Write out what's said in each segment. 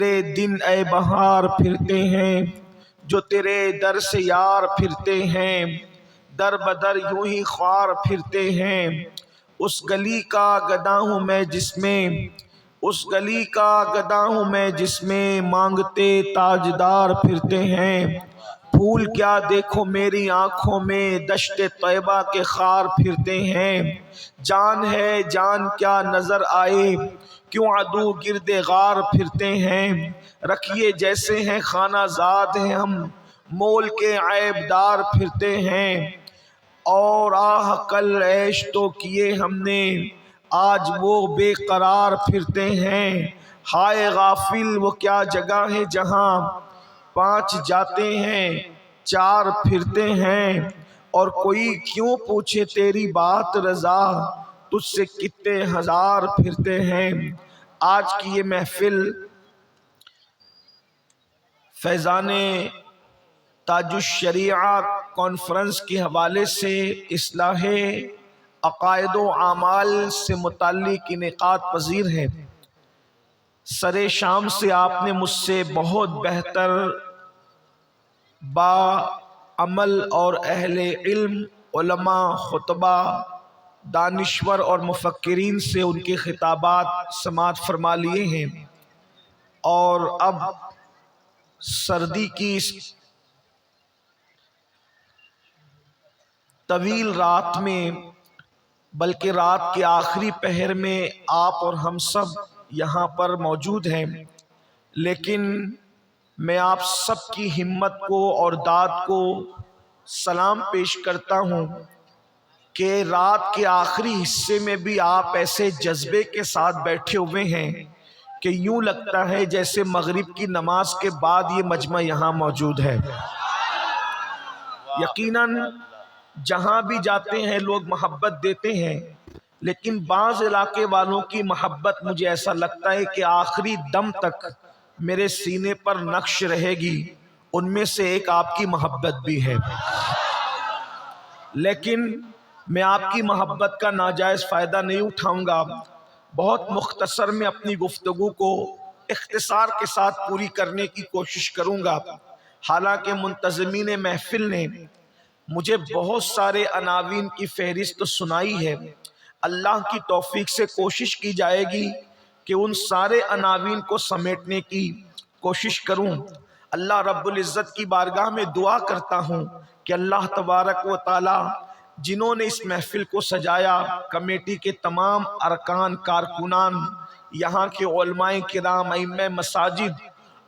کتے دن اے بہار پھرتے ہیں جو تیرے در سے یار پھرتے ہیں، در بدر یوں ہی خوار پھرتے ہیں۔ اس گلی کا گدا ہوں میں جس میں، اس گلی کا گدا ہوں میں جس میں مانگتے تاجدار پھرتے ہیں۔ پھول کیا دیکھو میری آنکھوں میں دشت طیبہ کے خار پھرتے ہیں۔ جان ہے جان کیا نظر آئے کیوں عدو گرد غار پھرتے ہیں۔ رکھیے جیسے ہیں خانہ زاد ہیں ہم مول کے عیب دار پھرتے ہیں۔ اور آہ کل عیش تو کیے ہم نے آج وہ بے قرار پھرتے ہیں۔ ہائے غافل وہ کیا جگہ ہے جہاں پانچ جاتے ہیں چار پھرتے ہیں۔ اور کوئی کیوں پوچھے تیری بات رضا تجھ سے کتنے ہزار پھرتے ہیں۔ آج کی یہ محفل فیضان تاج الشریعہ کانفرنس کے حوالے سے اصلاح عقائد و اعمال سے متعلق انعقاد پذیر ہے۔ سر شام سے آپ نے مجھ سے بہت بہتر با عمل اور اہل علم علماء خطبہ دانشور اور مفکرین سے ان کے خطابات سماعت فرما لیے ہیں، اور اب سردی کی اس طویل رات میں بلکہ رات کے آخری پہر میں آپ اور ہم سب یہاں پر موجود ہیں، لیکن میں آپ سب کی ہمت کو اور داد کو سلام پیش کرتا ہوں کہ رات کے آخری حصے میں بھی آپ ایسے جذبے کے ساتھ بیٹھے ہوئے ہیں کہ یوں لگتا ہے جیسے مغرب کی نماز کے بعد یہ مجمع یہاں موجود ہے۔ یقیناً جہاں بھی جاتے ہیں لوگ محبت دیتے ہیں، لیکن بعض علاقے والوں کی محبت مجھے ایسا لگتا ہے کہ آخری دم تک میرے سینے پر نقش رہے گی۔ ان میں سے ایک آپ کی محبت بھی ہے، لیکن میں آپ کی محبت کا ناجائز فائدہ نہیں اٹھاؤں گا۔ بہت مختصر میں اپنی گفتگو کو اختصار کے ساتھ پوری کرنے کی کوشش کروں گا۔ حالانکہ منتظمین محفل نے مجھے بہت سارے عناوین کی فہرست سنائی ہے، اللہ کی توفیق سے کوشش کی جائے گی کہ ان سارے عناوین کو سمیٹنے کی کوشش کروں۔ اللہ رب العزت کی بارگاہ میں دعا کرتا ہوں کہ اللہ تبارک و تعالی جنہوں نے اس محفل کو سجایا، کمیٹی کے تمام ارکان کارکنان، یہاں کے علماء کرام، ائمہ مساجد،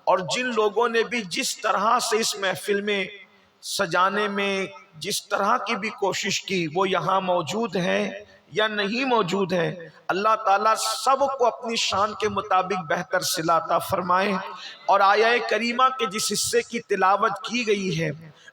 اور جن لوگوں نے بھی جس طرح سے اس محفل میں سجانے میں جس طرح کی بھی کوشش کی، وہ یہاں موجود ہیں یا نہیں موجود ہیں، اللہ تعالیٰ سب کو اپنی شان کے مطابق بہتر صلہ عطا فرمائے۔ اور آیہ کریمہ کے جس حصے کی تلاوت کی گئی ہے،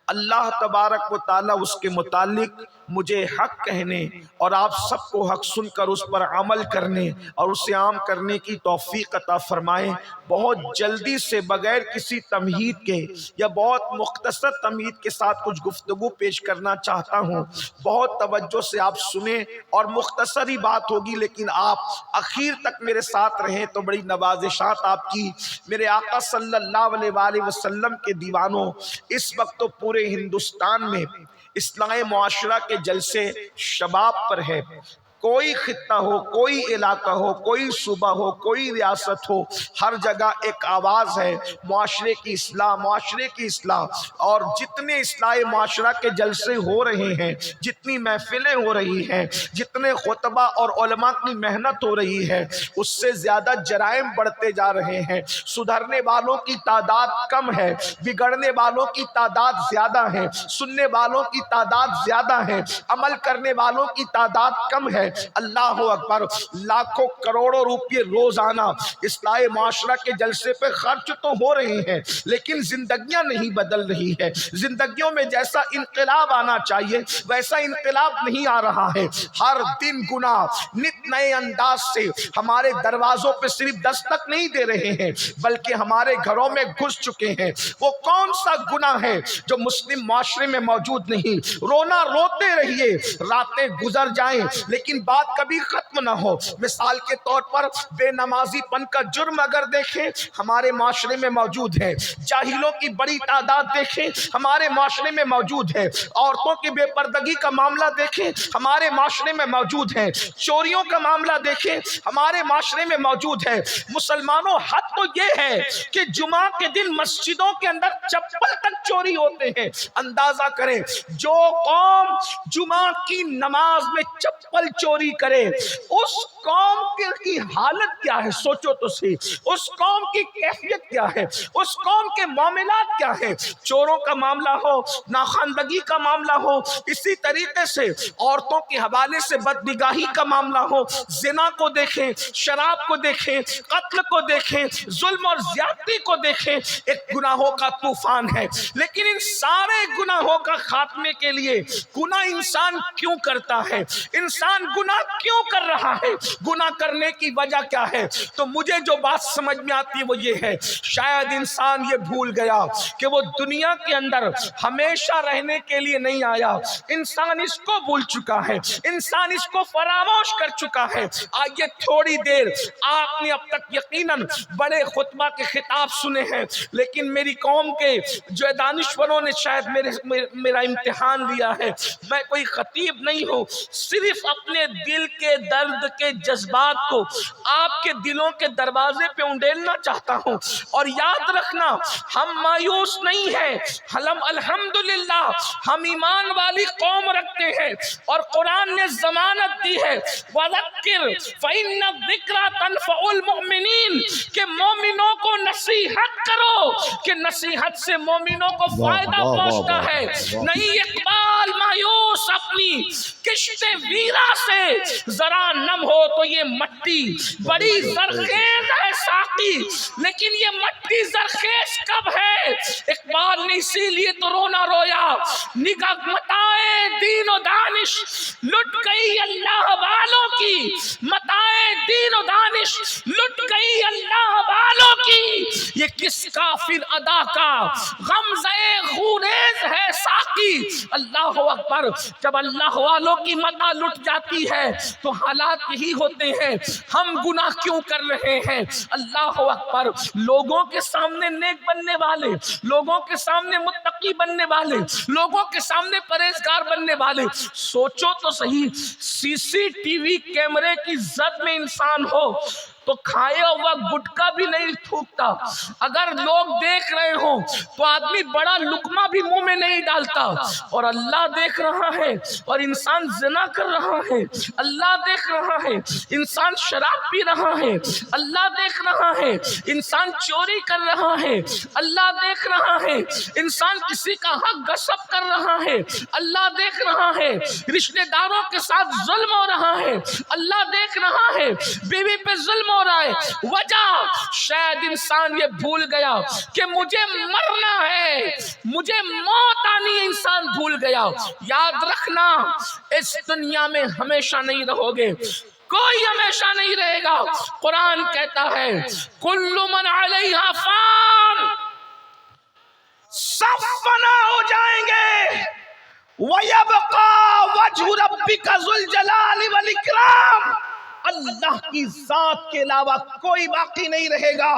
اللہ تبارک و تعالیٰ اس کے متعلق مجھے حق کہنے اور آپ سب کو حق سن کر اس پر عمل کرنے اور اسے عام کرنے کی توفیق عطا فرمائے۔ بہت جلدی سے بغیر کسی تمہید کے یا بہت مختصر تمہید کے ساتھ کچھ گفتگو پیش کرنا چاہتا ہوں، بہت توجہ سے آپ سنیں، اور مختصر ہی بات ہوگی لیکن آپ اخیر تک میرے ساتھ رہیں تو بڑی نوازشات آپ کی۔ میرے آقا صلی اللہ علیہ وآلہ وسلم کے دیوانوں، اس وقت تو پورے ہندوستان میں اصلاح معاشرہ کے جلسے شباب پر ہے۔ کوئی خطہ ہو، کوئی علاقہ ہو، کوئی صوبہ ہو، کوئی ریاست ہو، ہر جگہ ایک آواز ہے معاشرے کی اصلاح، معاشرے کی اصلاح۔ اور جتنے اصلاح معاشرہ کے جلسے ہو رہے ہیں، جتنی محفلیں ہو رہی ہیں، جتنے خطبہ اور علماء کی محنت ہو رہی ہے، اس سے زیادہ جرائم بڑھتے جا رہے ہیں۔ سدھرنے والوں کی تعداد کم ہے، بگڑنے والوں کی تعداد زیادہ ہے، سننے والوں کی تعداد زیادہ ہے، عمل کرنے والوں کی تعداد کم ہے۔ اللہ اکبر، لاکھوں کروڑوں روپے روزانہ اصلاح معاشرہ کے جلسے پہ خرچ تو ہو رہے ہیں، لیکن زندگیاں نہیں بدل رہی ہے۔ زندگیوں میں جیسا انقلاب آنا چاہیے ویسا انقلاب نہیں آ رہا ہے۔ ہر دن گناہ نت نئے انداز سے ہمارے دروازوں پہ صرف دستک نہیں دے رہے ہیں بلکہ ہمارے گھروں میں گھس چکے ہیں۔ وہ کون سا گناہ ہے جو مسلم معاشرے میں موجود نہیں؟ رونا روتے رہیے، راتیں گزر جائیں، لیکن بات کبھی ختم نہ ہو۔ مثال کے طور پر بے نمازی پن کا جرم اگر دیکھیں ہمارے معاشرے میں موجود ہے، جاہلوں کی بڑی تعداد دیکھیں ہمارے معاشرے میں موجود ہے، عورتوں کی بے پردگی کا معاملہ دیکھیں ہمارے معاشرے میں موجود ہے، چوریوں کا معاملہ دیکھیں ہمارے معاشرے میں موجود ہے۔ مسلمانوں حد تو یہ ہے کہ جمعہ کے دن مسجدوں کے اندر چپل تک چوری ہوتے ہیں۔ اندازہ کریں جو قوم جمعہ کی نماز میں چپل چوری کرے اس قوم کی حالت کیا ہے، سوچو تو صحیح، اس قوم کی کیفیت کیا ہے، اس قوم کے معاملات کیا ہے۔ چوروں کا معاملہ ہو، ناخواندگی کا معاملہ ہو، اسی طریقے سے عورتوں کے حوالے سے بدنگاہی کا معاملہ ہو، زنا کو دیکھیں، شراب کو دیکھیں، قتل کو دیکھیں، ظلم اور زیادتی کو دیکھیں، ایک گناہوں کا طوفان ہے۔ لیکن ان سارے گناہوں کا خاتمے کے لیے گناہ انسان کیوں کرتا ہے، انسان گناہ کیوں کر رہا ہے، گناہ کرنے کی وجہ کیا ہے؟ تو مجھے جو بات سمجھ میں آتی ہے وہ یہ ہے، شاید انسان یہ بھول گیا کہ وہ دنیا کے اندر ہمیشہ رہنے کے لیے نہیں آیا۔ انسان اس کو بھول چکا ہے، انسان اس کو فراموش کر چکا ہے۔ آئیے تھوڑی دیر، آپ نے اب تک یقیناً بڑے خطبہ کے خطاب سنے ہیں، لیکن میری قوم کے جو دانشوروں نے شاید میرا امتحان لیا ہے۔ میں کوئی خطیب نہیں ہوں، صرف اپنے دل کے درد کے جذبات کو آپ کے دلوں کے دروازے پہ انڈیلنا چاہتا ہوں۔ اور یاد رکھنا ہم مایوس نہیں ہیں، ہم الحمدللہ ہم ایمان والی قوم رکھتے ہیں، اور قرآن نے ضمانت دی ہے وَذَكِّرْ فَإِنَّ الذِّكْرَىٰ تَنفَعُ الْمُؤْمِنِينَ کہ مومنوں کو نصیحت کرو، کہ نصیحت سے مومنوں کو فائدہ پہنچتا ہے۔ نہیں اقبال مایوس اپنی کشت ویرا سے ذرا نم ہو تو یہ مٹی بڑی زرخیز ہے ساقی، لیکن یہ مٹی زرخیز کب ہے؟ اقبال نے اسی لیے تو رونا رویا، نگاہ متائے دین و دانش لٹ گئی اللہ والوں کی، متائے دین و دانش لٹ گئی اللہ والوں کی، یہ کس کافر ادا کا غمزہ خوریز ہے ساقی۔ اللہ اکبر، جب اللہ والوں کی متاع لٹ جاتی ہے تو حالات یہی ہوتے ہیں۔ ہم گناہ کیوں کر رہے ہیں؟ اللہ اکبر، لوگوں کے سامنے نیک بننے والے، لوگوں کے سامنے متقی بننے والے، لوگوں کے سامنے پرہیزگار بننے والے، سوچو تو صحیح، سی سی ٹی وی کیمرے کی زد میں انسان ہو تو کھایا ہوا گٹکا بھی نہیں تھوکتا، اگر لوگ دیکھ رہے ہوں تو آدمی بڑا لقمہ بھی منہ میں نہیں ڈالتا، اور اللہ دیکھ رہا ہے اور انسان زنا کر رہا ہے، اللہ دیکھ رہا ہے انسان شراب پی رہا ہے، اللہ دیکھ رہا ہے انسان چوری کر رہا ہے، اللہ دیکھ رہا ہے انسان کسی کا حق غصب کر رہا ہے، اللہ دیکھ رہا ہے رشتہ داروں کے ساتھ ظلم ہو رہا ہے، اللہ دیکھ رہا ہے بیوی پہ ظلم ہو رہا ہے۔ وجہ شاید انسان یہ بھول گیا کہ مجھے مرنا ہے، مجھے موت آنی ہے، انسان بھول گیا۔ یاد رکھنا اس دنیا میں ہمیشہ نہیں رہو گے، کوئی ہمیشہ نہیں رہے گا۔ قرآن کہتا ہے کل من علیہا فان، سب فنا ہو جائیں گے، وَيَبْقَى وَجْهُ رَبِّكَ ذُو الْجَلَالِ وَالْإِكْرَامِ، اللہ کی ذات کے علاوہ کوئی باقی نہیں رہے گا۔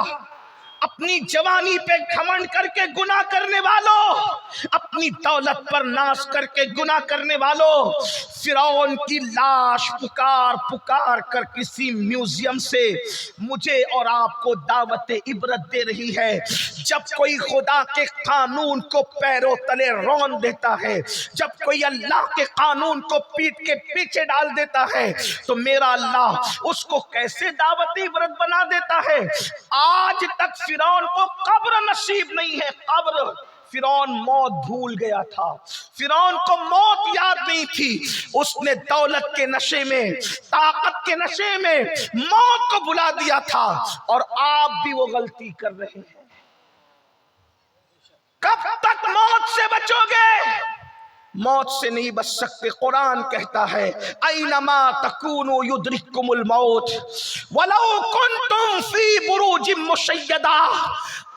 اپنی جوانی پہ گھمنڈ کر کے گناہ کرنے والوں، اپنی دولت پر ناز کر کے گناہ کرنے والوں، فرعون کی لاش پکار پکار کر کسی میوزیم سے مجھے اور آپ کو دعوت عبرت دے رہی ہے۔ جب کوئی خدا کے قانون کو پیروں تلے رون دیتا ہے، جب کوئی اللہ کے قانون کو پیٹ کے پیچھے ڈال دیتا ہے، تو میرا اللہ اس کو کیسے دعوت عبرت بنا دیتا ہے۔ آج تک فرعون کو قبر نصیب نہیں ہے، قبر۔ فرعون موت بھول گیا تھا، فرعون کو موت یاد نہیں تھی، اس نے دولت کے نشے میں، طاقت کے نشے میں موت کو بلا دیا تھا، اور آپ بھی وہ غلطی کر رہے ہیں۔ کب تک موت سے بچو گے؟ موت سے نہیں بچ سکتے۔ قرآن کہتا ہے اینما تکونوا یدرککم الموت ولو کنتم فی بروج مشیدہ،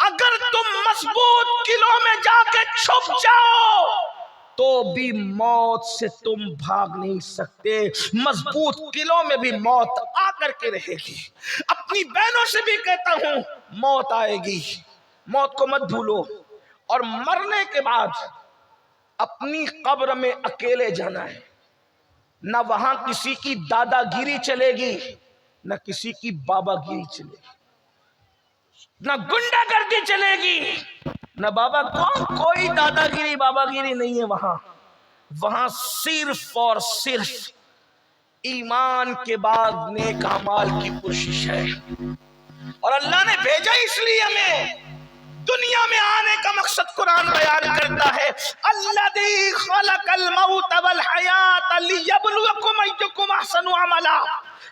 اگر تم مضبوط قلعوں میں جا کے چھپ جاؤ تو بھی موت سے تم بھاگ نہیں سکتے، مضبوط قلعوں میں بھی موت آ کر کے رہے گی۔ اپنی بہنوں سے بھی کہتا ہوں موت آئے گی، موت کو مت بھولو، اور مرنے کے بعد اپنی قبر میں اکیلے جانا ہے، نہ وہاں کسی کی دادا گیری چلے گی، نہ کسی کی بابا گیری چلے گی، نہ گنڈا گردی چلے گی، نہ بابا کوئی دادا گیری بابا گیری نہیں ہے وہاں صرف اور صرف ایمان کے بعد نیک اعمال کی کوشش ہے۔ اور اللہ نے بھیجا اس لیے ہمیں، دنیا میں آنے کا مقصد قرآن بیان کرتا ہے، الذی خلق الموت والحیات لیبلوکم ایکم احسن عملا،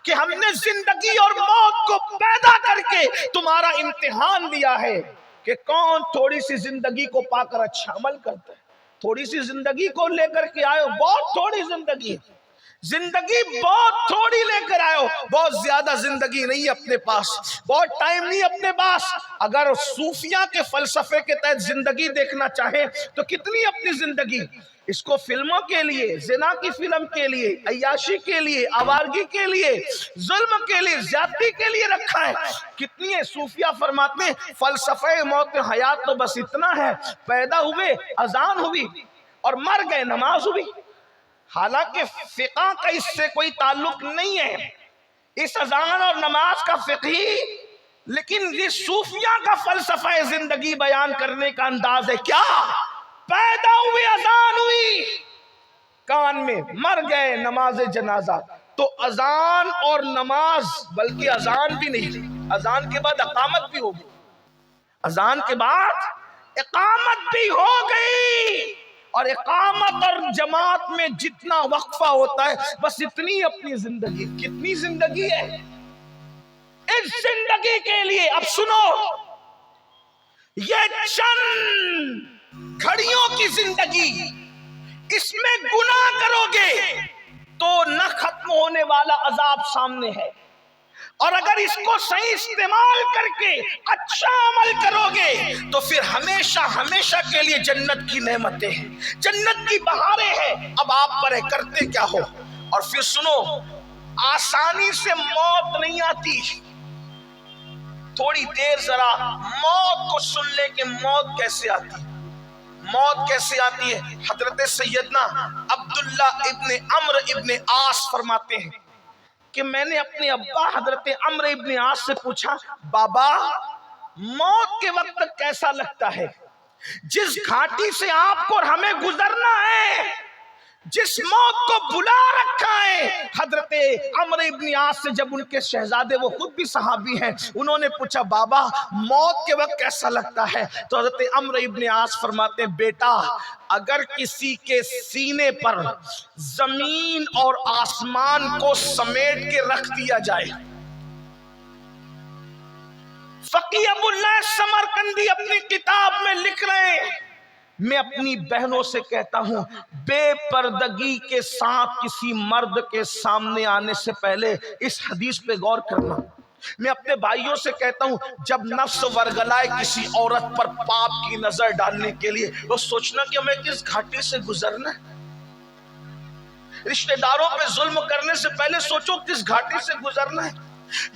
کہ ہم نے زندگی اور موت کو پیدا کر کے تمہارا امتحان لیا ہے کہ کون تھوڑی سی زندگی کو پا کر اچھا عمل کرتا ہے۔ تھوڑی سی زندگی کو لے کر کے آئے ہو، بہت تھوڑی زندگی بہت تھوڑی لے کر آئے ہو، بہت زیادہ زندگی نہیں اپنے پاس، بہت ٹائم نہیں اپنے پاس۔ اگر صوفیہ کے فلسفے کے تحت زندگی دیکھنا چاہے تو کتنی اپنی زندگی، اس کو فلموں کے لیے، زنا کی فلم کے لیے، عیاشی کے لیے، آوارگی کے لیے، ظلم کے لیے، زیادتی کے لیے رکھا ہے۔ کتنی ہے صوفیہ فرماتے ہیں فلسفہ موت حیات تو بس اتنا ہے، پیدا ہوئے اذان ہوئی اور مر گئے نماز ہوئی۔ حالانکہ فقہ کا اس سے کوئی تعلق نہیں ہے، اس اذان اور نماز کا فقہی، لیکن یہ صوفیہ کا فلسفہ زندگی بیان کرنے کا انداز ہے۔ کیا پیدا ہوئے اذان ہوئی کان میں، مر گئے نماز جنازہ۔ تو اذان اور نماز، بلکہ اذان بھی نہیں، اذان کے بعد اقامت بھی ہوگی، اذان کے بعد اقامت بھی ہو گئی، اور اقامت اور جماعت میں جتنا وقفہ ہوتا ہے بس اتنی اپنی زندگی۔ کتنی زندگی ہے اس زندگی کے لیے؟ اب سنو، یہ چند گھڑیوں کی زندگی، اس میں گناہ کرو گے تو نہ ختم ہونے والا عذاب سامنے ہے، اور اگر اس کو صحیح استعمال کر کے اچھا عمل کرو گے تو پھر ہمیشہ ہمیشہ کے لیے جنت کی نعمتیں ہیں، جنت کی بہاریں ہیں۔ اب آپ پر کرتے کیا ہو؟ اور پھر سنو، آسانی سے موت نہیں آتی، تھوڑی دیر ذرا موت کو سن لے کہ موت کیسے آتی ہے۔ موت کیسے آتی ہے؟ حضرت سیدنا عبداللہ ابن عمرو ابن عاص فرماتے ہیں کہ میں نے اپنے ابا حضرت عمرو ابن عاص سے پوچھا، بابا موت کے وقت کیسا لگتا ہے؟ جس گھاٹی سے آپ کو اور ہمیں گزرنا ہے، جس موت کو بلا رکھا ہے۔ حضرت عمرو ابن عاص سے جب ان کے شہزادے، وہ خود بھی صحابی ہیں، انہوں نے پوچھا بابا موت کے وقت کیسا لگتا ہے؟ تو حضرت عمرو ابن عاص فرماتے ہیں، بیٹا اگر کسی کے سینے پر زمین اور آسمان کو سمیٹ کے رکھ دیا جائے۔ فقیہ ابو اللہ سمرقندی اپنی کتاب میں لکھ رہے ہیں، میں اپنی بہنوں سے کہتا ہوں بے پردگی کے ساتھ کسی مرد کے سامنے آنے سے پہلے اس حدیث پہ غور کرنا۔ میں اپنے بھائیوں سے کہتا ہوں جب نفس ورگلائے کسی عورت پر پاپ کی نظر ڈالنے کے لیے، وہ سوچنا کہ ہمیں کس گھاٹی سے گزرنا ہے۔ رشتہ داروں پہ ظلم کرنے سے پہلے سوچو کس گھاٹی سے گزرنا ہے۔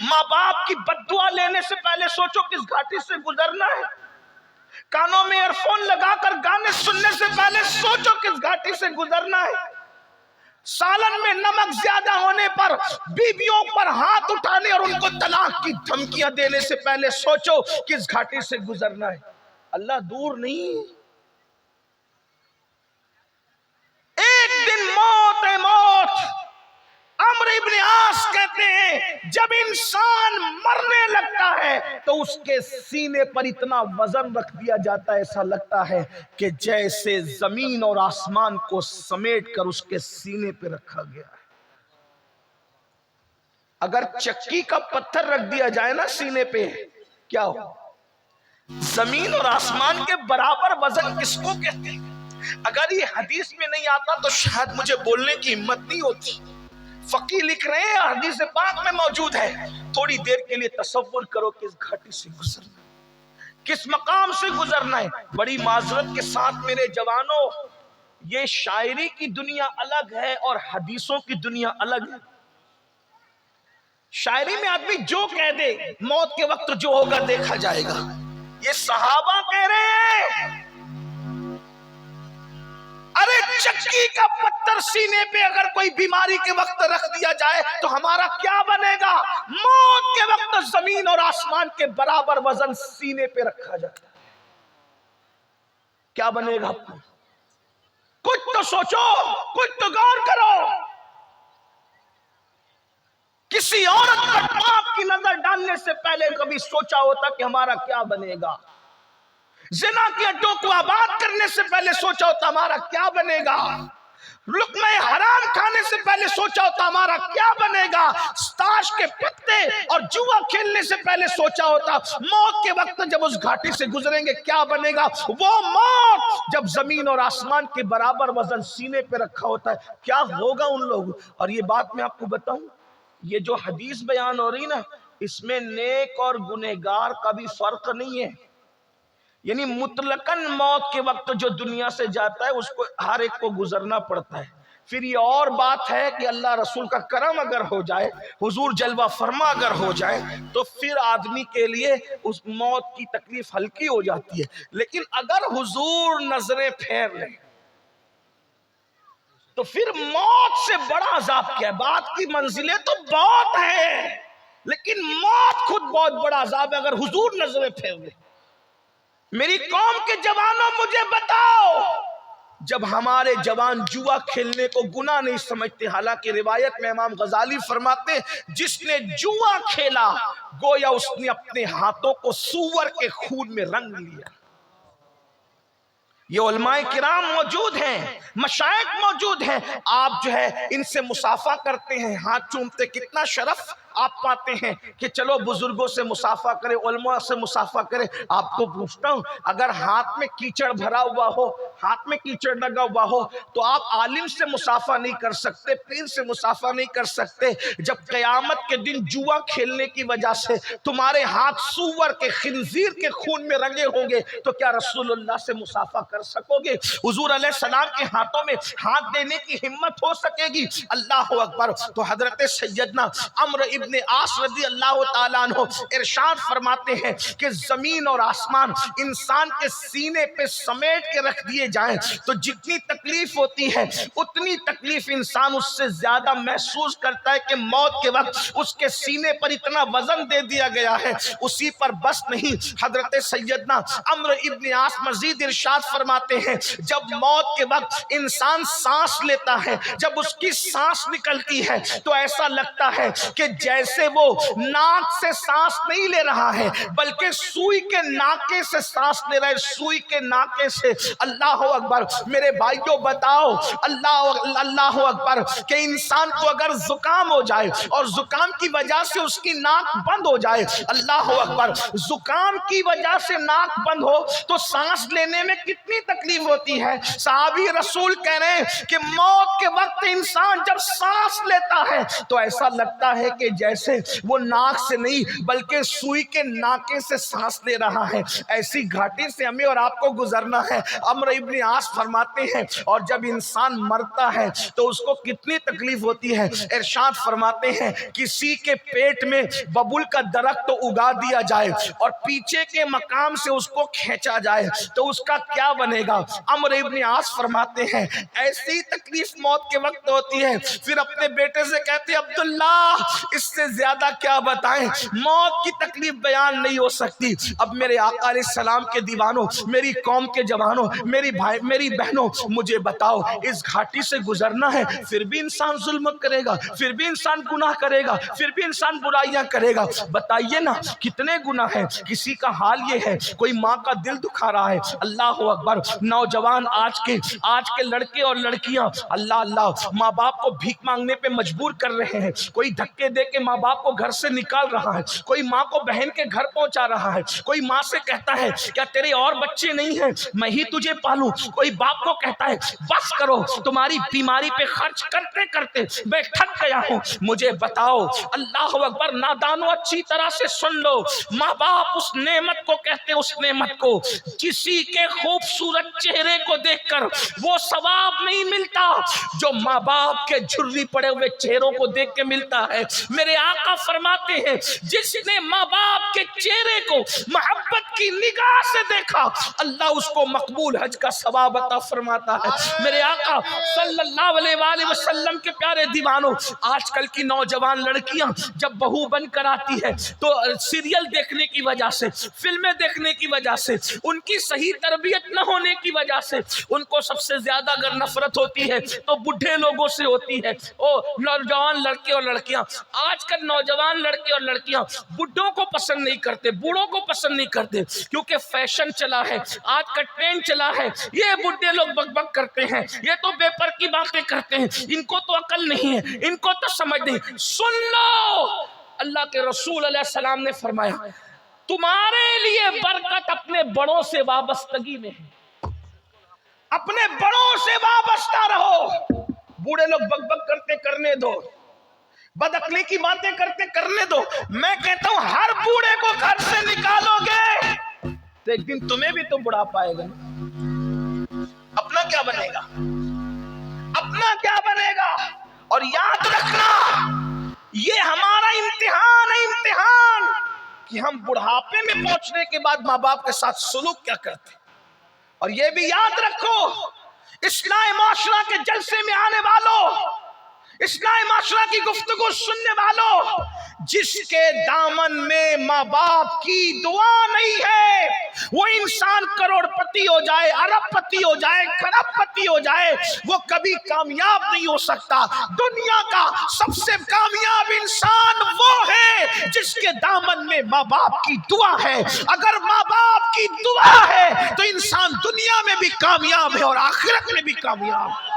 ماں باپ کی بد دعا لینے سے پہلے سوچو کس گھاٹی سے گزرنا ہے۔ کانوں میں ایئر فون لگا کر گانے سننے سے پہلے سوچو کس گھاٹی سے گزرنا ہے۔ سالن میں نمک زیادہ ہونے پر بیویوں پر ہاتھ اٹھانے اور ان کو طلاق کی دھمکیاں دینے سے پہلے سوچو کس گھاٹی سے گزرنا ہے۔ اللہ دور نہیں، ایک دن موت ہے، موت۔ عمرو ابن عاص کہتے ہیں جب انسان مرنے لگتا ہے تو اس کے سینے پر اتنا وزن رکھ دیا جاتا ہے، ایسا لگتا ہے کہ جیسے زمین اور آسمان کو سمیٹ کر اس کے سینے پہ رکھا گیا ہے۔ اگر چکی کا پتھر رکھ دیا جائے نا سینے پہ، کیا ہو؟ زمین اور آسمان کے برابر وزن کس کو کہتے ہیں؟ اگر یہ حدیث میں نہیں آتا تو شاید مجھے بولنے کی ہمت نہیں ہوتی۔ فقی لکھ رہے ہیں، حدیث پاک میں موجود ہے۔ تھوڑی دیر کے لیے تصور کرو کس گھاٹی سے گزرنا ہے، کس مقام سے گزرنا ہے۔ بڑی معذرت کے ساتھ میرے جوانوں، یہ شاعری کی دنیا الگ ہے اور حدیثوں کی دنیا الگ ہے۔ شاعری میں آدمی جو کہہ دے موت کے وقت جو ہوگا دیکھا جائے گا، یہ صحابہ کہہ رہے ہیں ارے چکی کا پتھر سینے پہ اگر کوئی بیماری کے وقت رکھ دیا جائے تو ہمارا کیا بنے گا؟ موت کے وقت زمین اور آسمان کے برابر وزن سینے پہ رکھا جاتا ہے، کیا بنے گا؟ کچھ تو سوچو، کچھ تو غور کرو۔ کسی عورت پر پاپ کی نظر ڈالنے سے پہلے کبھی سوچا ہوتا کہ ہمارا کیا بنے گا؟ زنا کے اڈوں کو آباد کرنے سے پہلے سوچا ہوتا ہمارا کیا بنے گا؟ لقمہ حرام کھانے سے پہلے سوچا ہوتا ہمارا کیا بنے گا؟ تاش کے پتے اور جوا کھیلنے سے پہلے سوچا ہوتا موت کے وقت جب اس گھاٹی سے گزریں گے کیا بنے گا؟ وہ موت جب زمین اور آسمان کے برابر وزن سینے پہ رکھا ہوتا ہے کیا ہوگا ان لوگوں؟ اور یہ بات میں آپ کو بتاؤں، یہ جو حدیث بیان ہو رہی نا، اس میں نیک اور گنہگار کا بھی فرق نہیں ہے، یعنی مطلقاً موت کے وقت جو دنیا سے جاتا ہے اس کو ہر ایک کو گزرنا پڑتا ہے۔ پھر یہ اور بات ہے کہ اللہ رسول کا کرم اگر ہو جائے، حضور جلوہ فرما اگر ہو جائے تو پھر آدمی کے لیے اس موت کی تکلیف ہلکی ہو جاتی ہے، لیکن اگر حضور نظریں پھیر لیں تو پھر موت سے بڑا عذاب کیا ہے؟ بات کی منزلیں تو بہت ہیں لیکن موت خود بہت بڑا عذاب ہے اگر حضور نظریں پھیر لیں۔ میری قوم کے جوانوں مجھے بتاؤ، جب ہمارے جوان جوا کھیلنے کو گناہ نہیں سمجھتے، حالانکہ روایت میں امام غزالی فرماتے ہیں جس نے جوا کھیلا گویا اس نے اپنے ہاتھوں کو سور کے خون میں رنگ لیا۔ یہ علماء کرام موجود ہیں، مشائخ موجود ہیں، آپ جو ہے ان سے مصافحہ کرتے ہیں، ہاتھ چومتے، کتنا شرف آپ پاتے ہیں کہ چلو بزرگوں سے مصافحہ کرے، علماء سے مصافحہ کرے۔ آپ کو پوچھتا ہوں اگر ہاتھ میں کیچڑ بھرا ہوا ہو، ہاتھ میں کیچڑ لگا ہوا ہو تو آپ عالم سے مصافحہ نہیں کر سکتے، پیر سے مصافحہ نہیں کر سکتے۔ جب قیامت کے دن جوا کھیلنے کی وجہ سے تمہارے ہاتھ سور کے، خنزیر کے خون میں رنگے ہوں گے تو کیا رسول اللہ سے مصافحہ کر سکو گے؟ حضور علیہ السلام کے ہاتھوں میں ہاتھ دینے کی ہمت ہو سکے گی؟ اللہ اکبر۔ تو حضرت سیدنا عمرو ابن عاص رضی اللہ تعالیٰ عنہ ارشاد فرماتے ہیں کہ زمین اور آسمان انسان کے سینے پہ سمیٹ کے رکھ دیے جائیں تو جتنی تکلیف ہوتی ہے اتنی تکلیف انسان اس سے زیادہ محسوس کرتا ہے کہ موت کے وقت اس کے سینے پر اتنا وزن دے دیا گیا ہے۔ اسی پر بس نہیں، حضرت سیدنا عمرو ابن عاص مزید ارشاد فرماتے ہیں جب موت کے وقت انسان سانس لیتا ہے، جب اس کی سانس نکلتی ہے تو ایسا لگتا ہے کہ جیسے وہ ناک سے سانس نہیں لے رہا ہے بلکہ سوئی کے ناکے سے سانس لے رہا ہے، سوئی کے ناکے سے۔ اللہ اکبر۔ میرے بھائیوں بتاؤ، اللہ اکبر، کہ انسان کو اگر زکام ہو جائے اور زکام کی وجہ سے اس کی ناک بند ہو جائے، اللہ اکبر، زکام کی وجہ سے ناک بند ہو تو سانس لینے میں کتنی تکلیف ہوتی ہے۔ صحابی رسول کہہ رہے ہیں کہ موت کے وقت انسان جب سانس لیتا ہے تو ایسا لگتا ہے کہ جیسے وہ ناک سے نہیں بلکہ سوئی کے ناکے سے سانس لے رہا ہے۔ ایسی گھاٹی سے ہمیں اور آپ کو گزرنا ہے۔ عمرو ابن عاص فرماتے ہیں اور جب انسان مرتا ہے تو اس کو کتنی تکلیف ہوتی ہے۔ ارشاد فرماتے ہیں کسی کے پیٹ میں ببول کا درخت اگا دیا جائے اور پیچھے کے مقام سے اس کو کھینچا جائے تو اس کا کیا بنے گا؟ عمرو ابن عاص فرماتے ہیں ایسی تکلیف موت کے وقت ہوتی ہے۔ پھر اپنے بیٹے سے کہتے ہیں عبداللہ اس سے زیادہ کیا بتائیں، موت کی تکلیف بیان نہیں ہو سکتی۔ اب میرے آقا علیہ السلام کے دیوانوں، میری قوم کے جوانوں، میری بھائی میری بہنوں، مجھے بتاؤ اس گھاٹی سے گزرنا ہے، پھر بھی انسان ظلم کرے گا، پھر بھی انسان گناہ کرے گا، پھر بھی انسان برائیاں کرے گا۔ بتائیے نا کتنے گناہ ہیں۔ کسی کا حال یہ ہے کوئی ماں کا دل دکھا رہا ہے، اللہ اکبر، نوجوان آج کے لڑکے اور لڑکیاں اللہ ماں باپ کو بھیک مانگنے پہ مجبور کر رہے ہیں، کوئی دھکے دے کے کے ماں باپ کو گھر سے نکال رہا ہے، کوئی ماں کو بہن کے گھر پہنچا رہا ہے، کوئی ماں سے کہتا ہے کیا تیرے اور بچے نہیں ہیں، میں ہی تجھے پالوں، کوئی باپ کو کہتا ہے بس کرو، تمہاری بیماری پہ خرچ کرتے کرتے میں تھک گیا ہوں، مجھے بتاؤ۔ اللہ اکبر، نادانو اچھی طرح سے سن لو، ماں باپ اس نعمت کو کہتے ہیں، اس نعمت کو کسی کے خوبصورت چہرے کو دیکھ کر وہ ثواب نہیں ملتا جو ماں باپ کے جھری پڑے ہوئے چہروں کو دیکھ کے ملتا ہے۔ میرے آقا فرماتے ہیں جس نے ماں باپ کے چہرے کو محبت کی نگاہ سے دیکھا اللہ اس کو مقبول حج کا ثواب عطا فرماتا ہے۔ میرے آقا صلی اللہ علیہ وآلہ وسلم کے پیارے دیوانوں، آج کل کی نوجوان لڑکیاں جب بہو بن کر آتی ہے تو سیریل دیکھنے کی وجہ سے، فلمیں دیکھنے کی وجہ سے، ان کی صحیح تربیت نہ ہونے کی وجہ سے ان کو سب سے زیادہ اگر نفرت ہوتی ہے تو بڈھے لوگوں سے ہوتی ہے۔ او نوجوان لڑکے اور لڑکیاں، آج کل نوجوان لڑکے اور لڑکیاں بڈھوں کو پسند نہیں کرتے، بوڑھوں کو پسند نہیں کرتے، کیونکہ فیشن چلا ہے، آج کا ٹرینڈ چلا ہے، یہ بڈھے لوگ بک بک کرتے ہیں، یہ تو بے پر کی باتیں کرتے ہیں، ان کو تو عقل نہیں ہے، ان کو تو سمجھ نہیں۔ سن لو، اللہ کے رسول علیہ السلام نے فرمایا تمہارے لیے برکت اپنے بڑوں سے وابستگی میں ہے، اپنے بڑوں سے وابستہ رہو۔ بوڑھے لوگ بک بک کرتے کرنے دو، بد عقلی کی باتیں کرتے کرنے دو، میں کہتا ہوں ہر بوڑھے کو گھر سے نکالو گے تو ایک دن تمہیں بھی تو بڑھاپا آئے گا، اپنا کیا بنے گا، اپنا کیا بنے گا۔ اور یاد رکھنا یہ ہمارا امتحان ہے، امتحان کہ ہم بڑھاپے میں پہنچنے کے بعد ماں باپ کے ساتھ سلوک کیا کرتے ہیں۔ اور یہ بھی یاد رکھو اصلاح معاشرہ کے جلسے میں آنے والوں، اصلاح معاشرہ کی گفتگو سننے والوں، جس کے دامن میں ماں باپ کی دعا نہیں ہے وہ انسان کروڑ پتی ہو جائے، ارب پتی ہو جائے، کھرب پتی ہو جائے، وہ کبھی کامیاب نہیں ہو سکتا۔ دنیا کا سب سے کامیاب انسان وہ ہے جس کے دامن میں ماں باپ کی دعا ہے۔ اگر ماں باپ کی دعا ہے تو انسان دنیا میں بھی کامیاب ہے اور آخرت میں بھی کامیاب ہے۔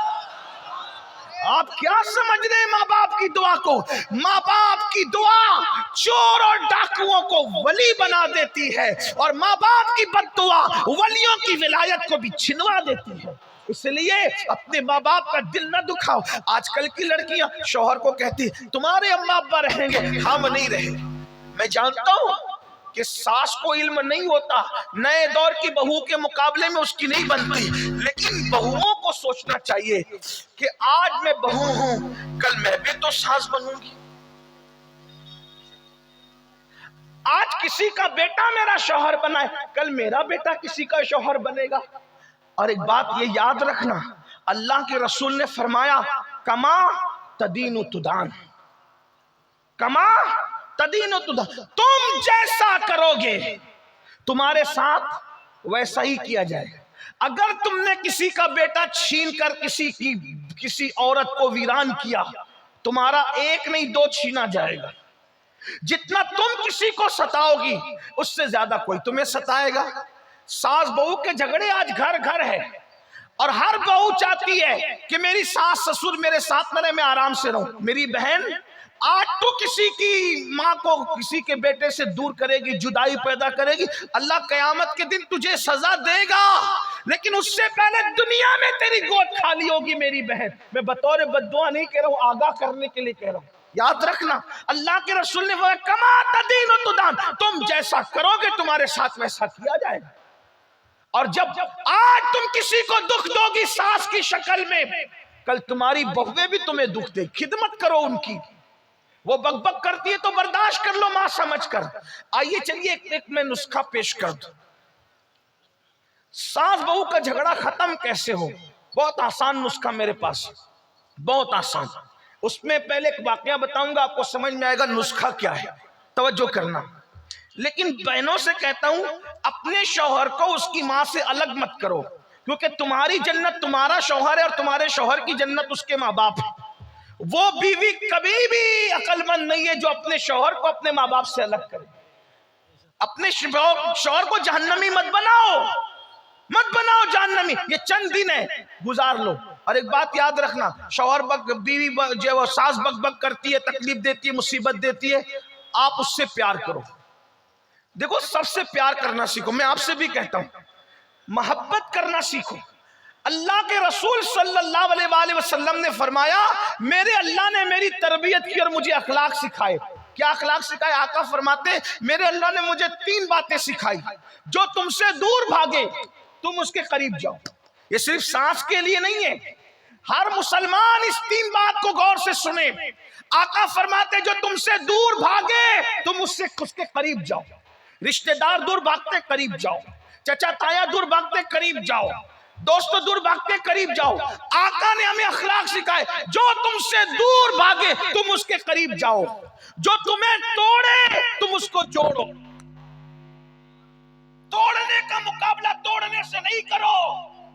آپ کیا سمجھ رہے ہیں ماں باپ کی دعا کو؟ ماں باپ کی دعا چور اور ڈاکوؤں کو ولی بنا دیتی ہے اور ماں باپ کی بد دعا ولیوں کی ولایت کو بھی چھنوا دیتی ہے۔ اس لیے اپنے ماں باپ کا دل نہ دکھاؤ۔ آج کل کی لڑکیاں شوہر کو کہتی تمہارے اماں ابا رہیں گے، ہم نہیں رہے۔ میں جانتا ہوں کہ ساس کو علم نہیں ہوتا، نئے دور کی بہو کے مقابلے میں اس کی نہیں بنتی، لیکن بہوؤں کو سوچنا چاہیے کہ آج میں بہو ہوں، کل میں بھی تو ساس بنوں گی۔ آج کسی کا بیٹا میرا شوہر بنا ہے، کل میرا بیٹا کسی کا شوہر بنے گا۔ اور ایک بات یہ یاد رکھنا، اللہ کے رسول نے فرمایا کما تدین تدان، کما تدین تدان، تم جیسا کرو گے تمہارے ساتھ ویسا ہی کیا جائے گا۔ اگر تم نے کسی کا بیٹا چھین کر کسی عورت کو ویران کیا، تمہارا ایک نہیں دو چھینا جائے گا۔ جتنا تم کسی کو ستاؤ گی اس سے زیادہ کوئی تمہیں ستائے گا۔ ساس بہو کے جھگڑے آج گھر گھر ہے، اور ہر بہو چاہتی ہے کہ میری ساس سسر میرے ساتھ نہ رہے، میں آرام سے رہوں۔ میری بہن آج تو کسی کی ماں کو کسی کے بیٹے سے دور کرے گی، جدائی پیدا کرے گی، اللہ قیامت کے دن تجھے سزا دے گا، لیکن اس سے پہلے دنیا میں تیری گود خالی ہوگی میری بہن۔ میں بطور بددعا نہیں کہہ رہا ہوں، آگاہ کرنے کے لیے کہہ رہا ہوں۔ یاد رکھنا اللہ کے رسول نے فرمایا کما تدین تدان، تم جیسا کرو گے تمہارے ساتھ ویسا کیا جائے گا۔ اور جب آج تم کسی کو دکھ دو گی ساس کی شکل میں، کل تمہاری بہویں بھی تمہیں دکھ دے، خدمت کرو ان کی۔ وہ بک بک کرتی ہے تو برداشت کر لو ماں سمجھ کر۔ آئیے چلیے ایک میں نسخہ پیش کر دوں، ساس بہو کا جھگڑا ختم کیسے ہو۔ بہت آسان نسخہ میرے پاس، بہت آسان۔ اس میں پہلے ایک واقعہ بتاؤں گا، آپ کو سمجھ میں آئے گا نسخہ کیا ہے، توجہ کرنا۔ لیکن بہنوں سے کہتا ہوں اپنے شوہر کو اس کی ماں سے الگ مت کرو، کیونکہ تمہاری جنت تمہارا شوہر ہے اور تمہارے شوہر کی جنت اس کے ماں باپ ہے۔ وہ بیوی کبھی بھی عقل مند نہیں ہے جو اپنے شوہر کو اپنے ماں باپ سے الگ کرے۔ اپنے شوہر کو جہنمی مت بناؤ، مت بناؤ جہنمی۔ یہ چند دن ہے گزار لو، اور ایک بات یاد رکھنا، شوہر بیوی جو وہ ساس بک بک کرتی ہے، تکلیف دیتی ہے، مصیبت دیتی ہے، آپ اس سے پیار کرو. دیکھو سب سے پیار کرنا سیکھو. میں آپ سے بھی کہتا ہوں محبت کرنا سیکھو. اللہ کے رسول صلی اللہ علیہ وآلہ وسلم نے فرمایا میرے اللہ نے میری تربیت کی اور مجھے اخلاق سکھائے. کیا اخلاق سکھائے؟ آقا فرماتے میرے اللہ نے مجھے 3 باتیں سکھائی. جو تم سے دور بھاگے تم اس کے قریب جاؤ. یہ صرف سانس کے لیے نہیں ہے، ہر مسلمان اس 3 بات کو غور سے سنے. آقا فرماتے جو تم سے دور بھاگے تم اس کے قریب جاؤ. رشتہ دار دور بھاگتے قریب جاؤ، چچا تایا دور بھاگتے قریب جاؤ، دوستو دور بھاگتے قریب جاؤ. آقا نے ہمیں اخلاق سکھائے جو تم سے دور بھاگے تم اس کے قریب جاؤ، جو تمہیں توڑے تم اس کو جوڑو. توڑنے کا مقابلہ توڑنے سے نہیں کرو،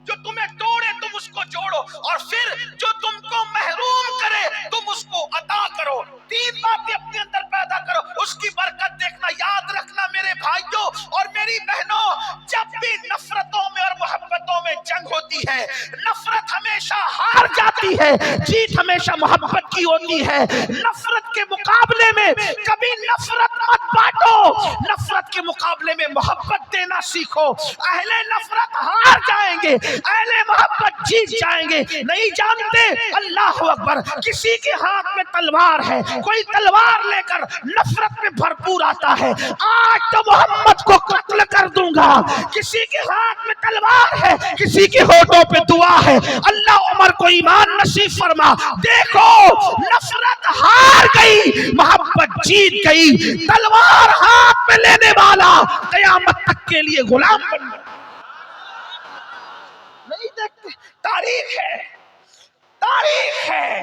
جو تمہیں توڑے تم اس کو جوڑو، اور پھر جو تم کو محروم کرے تم اس کو عطا کرو. 3 باتیں اپنے اندر پیدا کرو، اس کی برکت دیکھنا. یاد رکھنا میرے بھائیوں اور میری بہنوں، جب بھی نفرتوں میں اور محبتوں میں جنگ ہوتی ہے، نفرت ہمیشہ ہار جاتی ہے، جیت ہمیشہ محبت کی ہوتی ہے. نفرت کے مقابلے میں کبھی نفرت مت بانٹو، نفرت کے مقابلے میں محبت دینا سیکھو. اہل نفرت ہار جائیں گے، اہل محبت جیت جائیں گے. نہیں جانتے اللہ اکبر کسی کے ہاتھ میں تلوار ہے، کوئی تلوار لے کر نفرت میں بھرپور آتا ہے، آج تو محمد کو قتل کر دوں گا. کسی کے ہاتھ میں تلوار ہے، کسی کے ہونٹوں پہ دعا ہے. اللہ عمر کو ایمان نصیب فرما. دیکھو نفرت ہار گئی، محبت جیت گئی. تلوار ہاتھ میں لینے والا قیامت تک کے لیے غلام بن گیا. نہیں دیکھتے، تاریخ ہے، تاریخ ہے،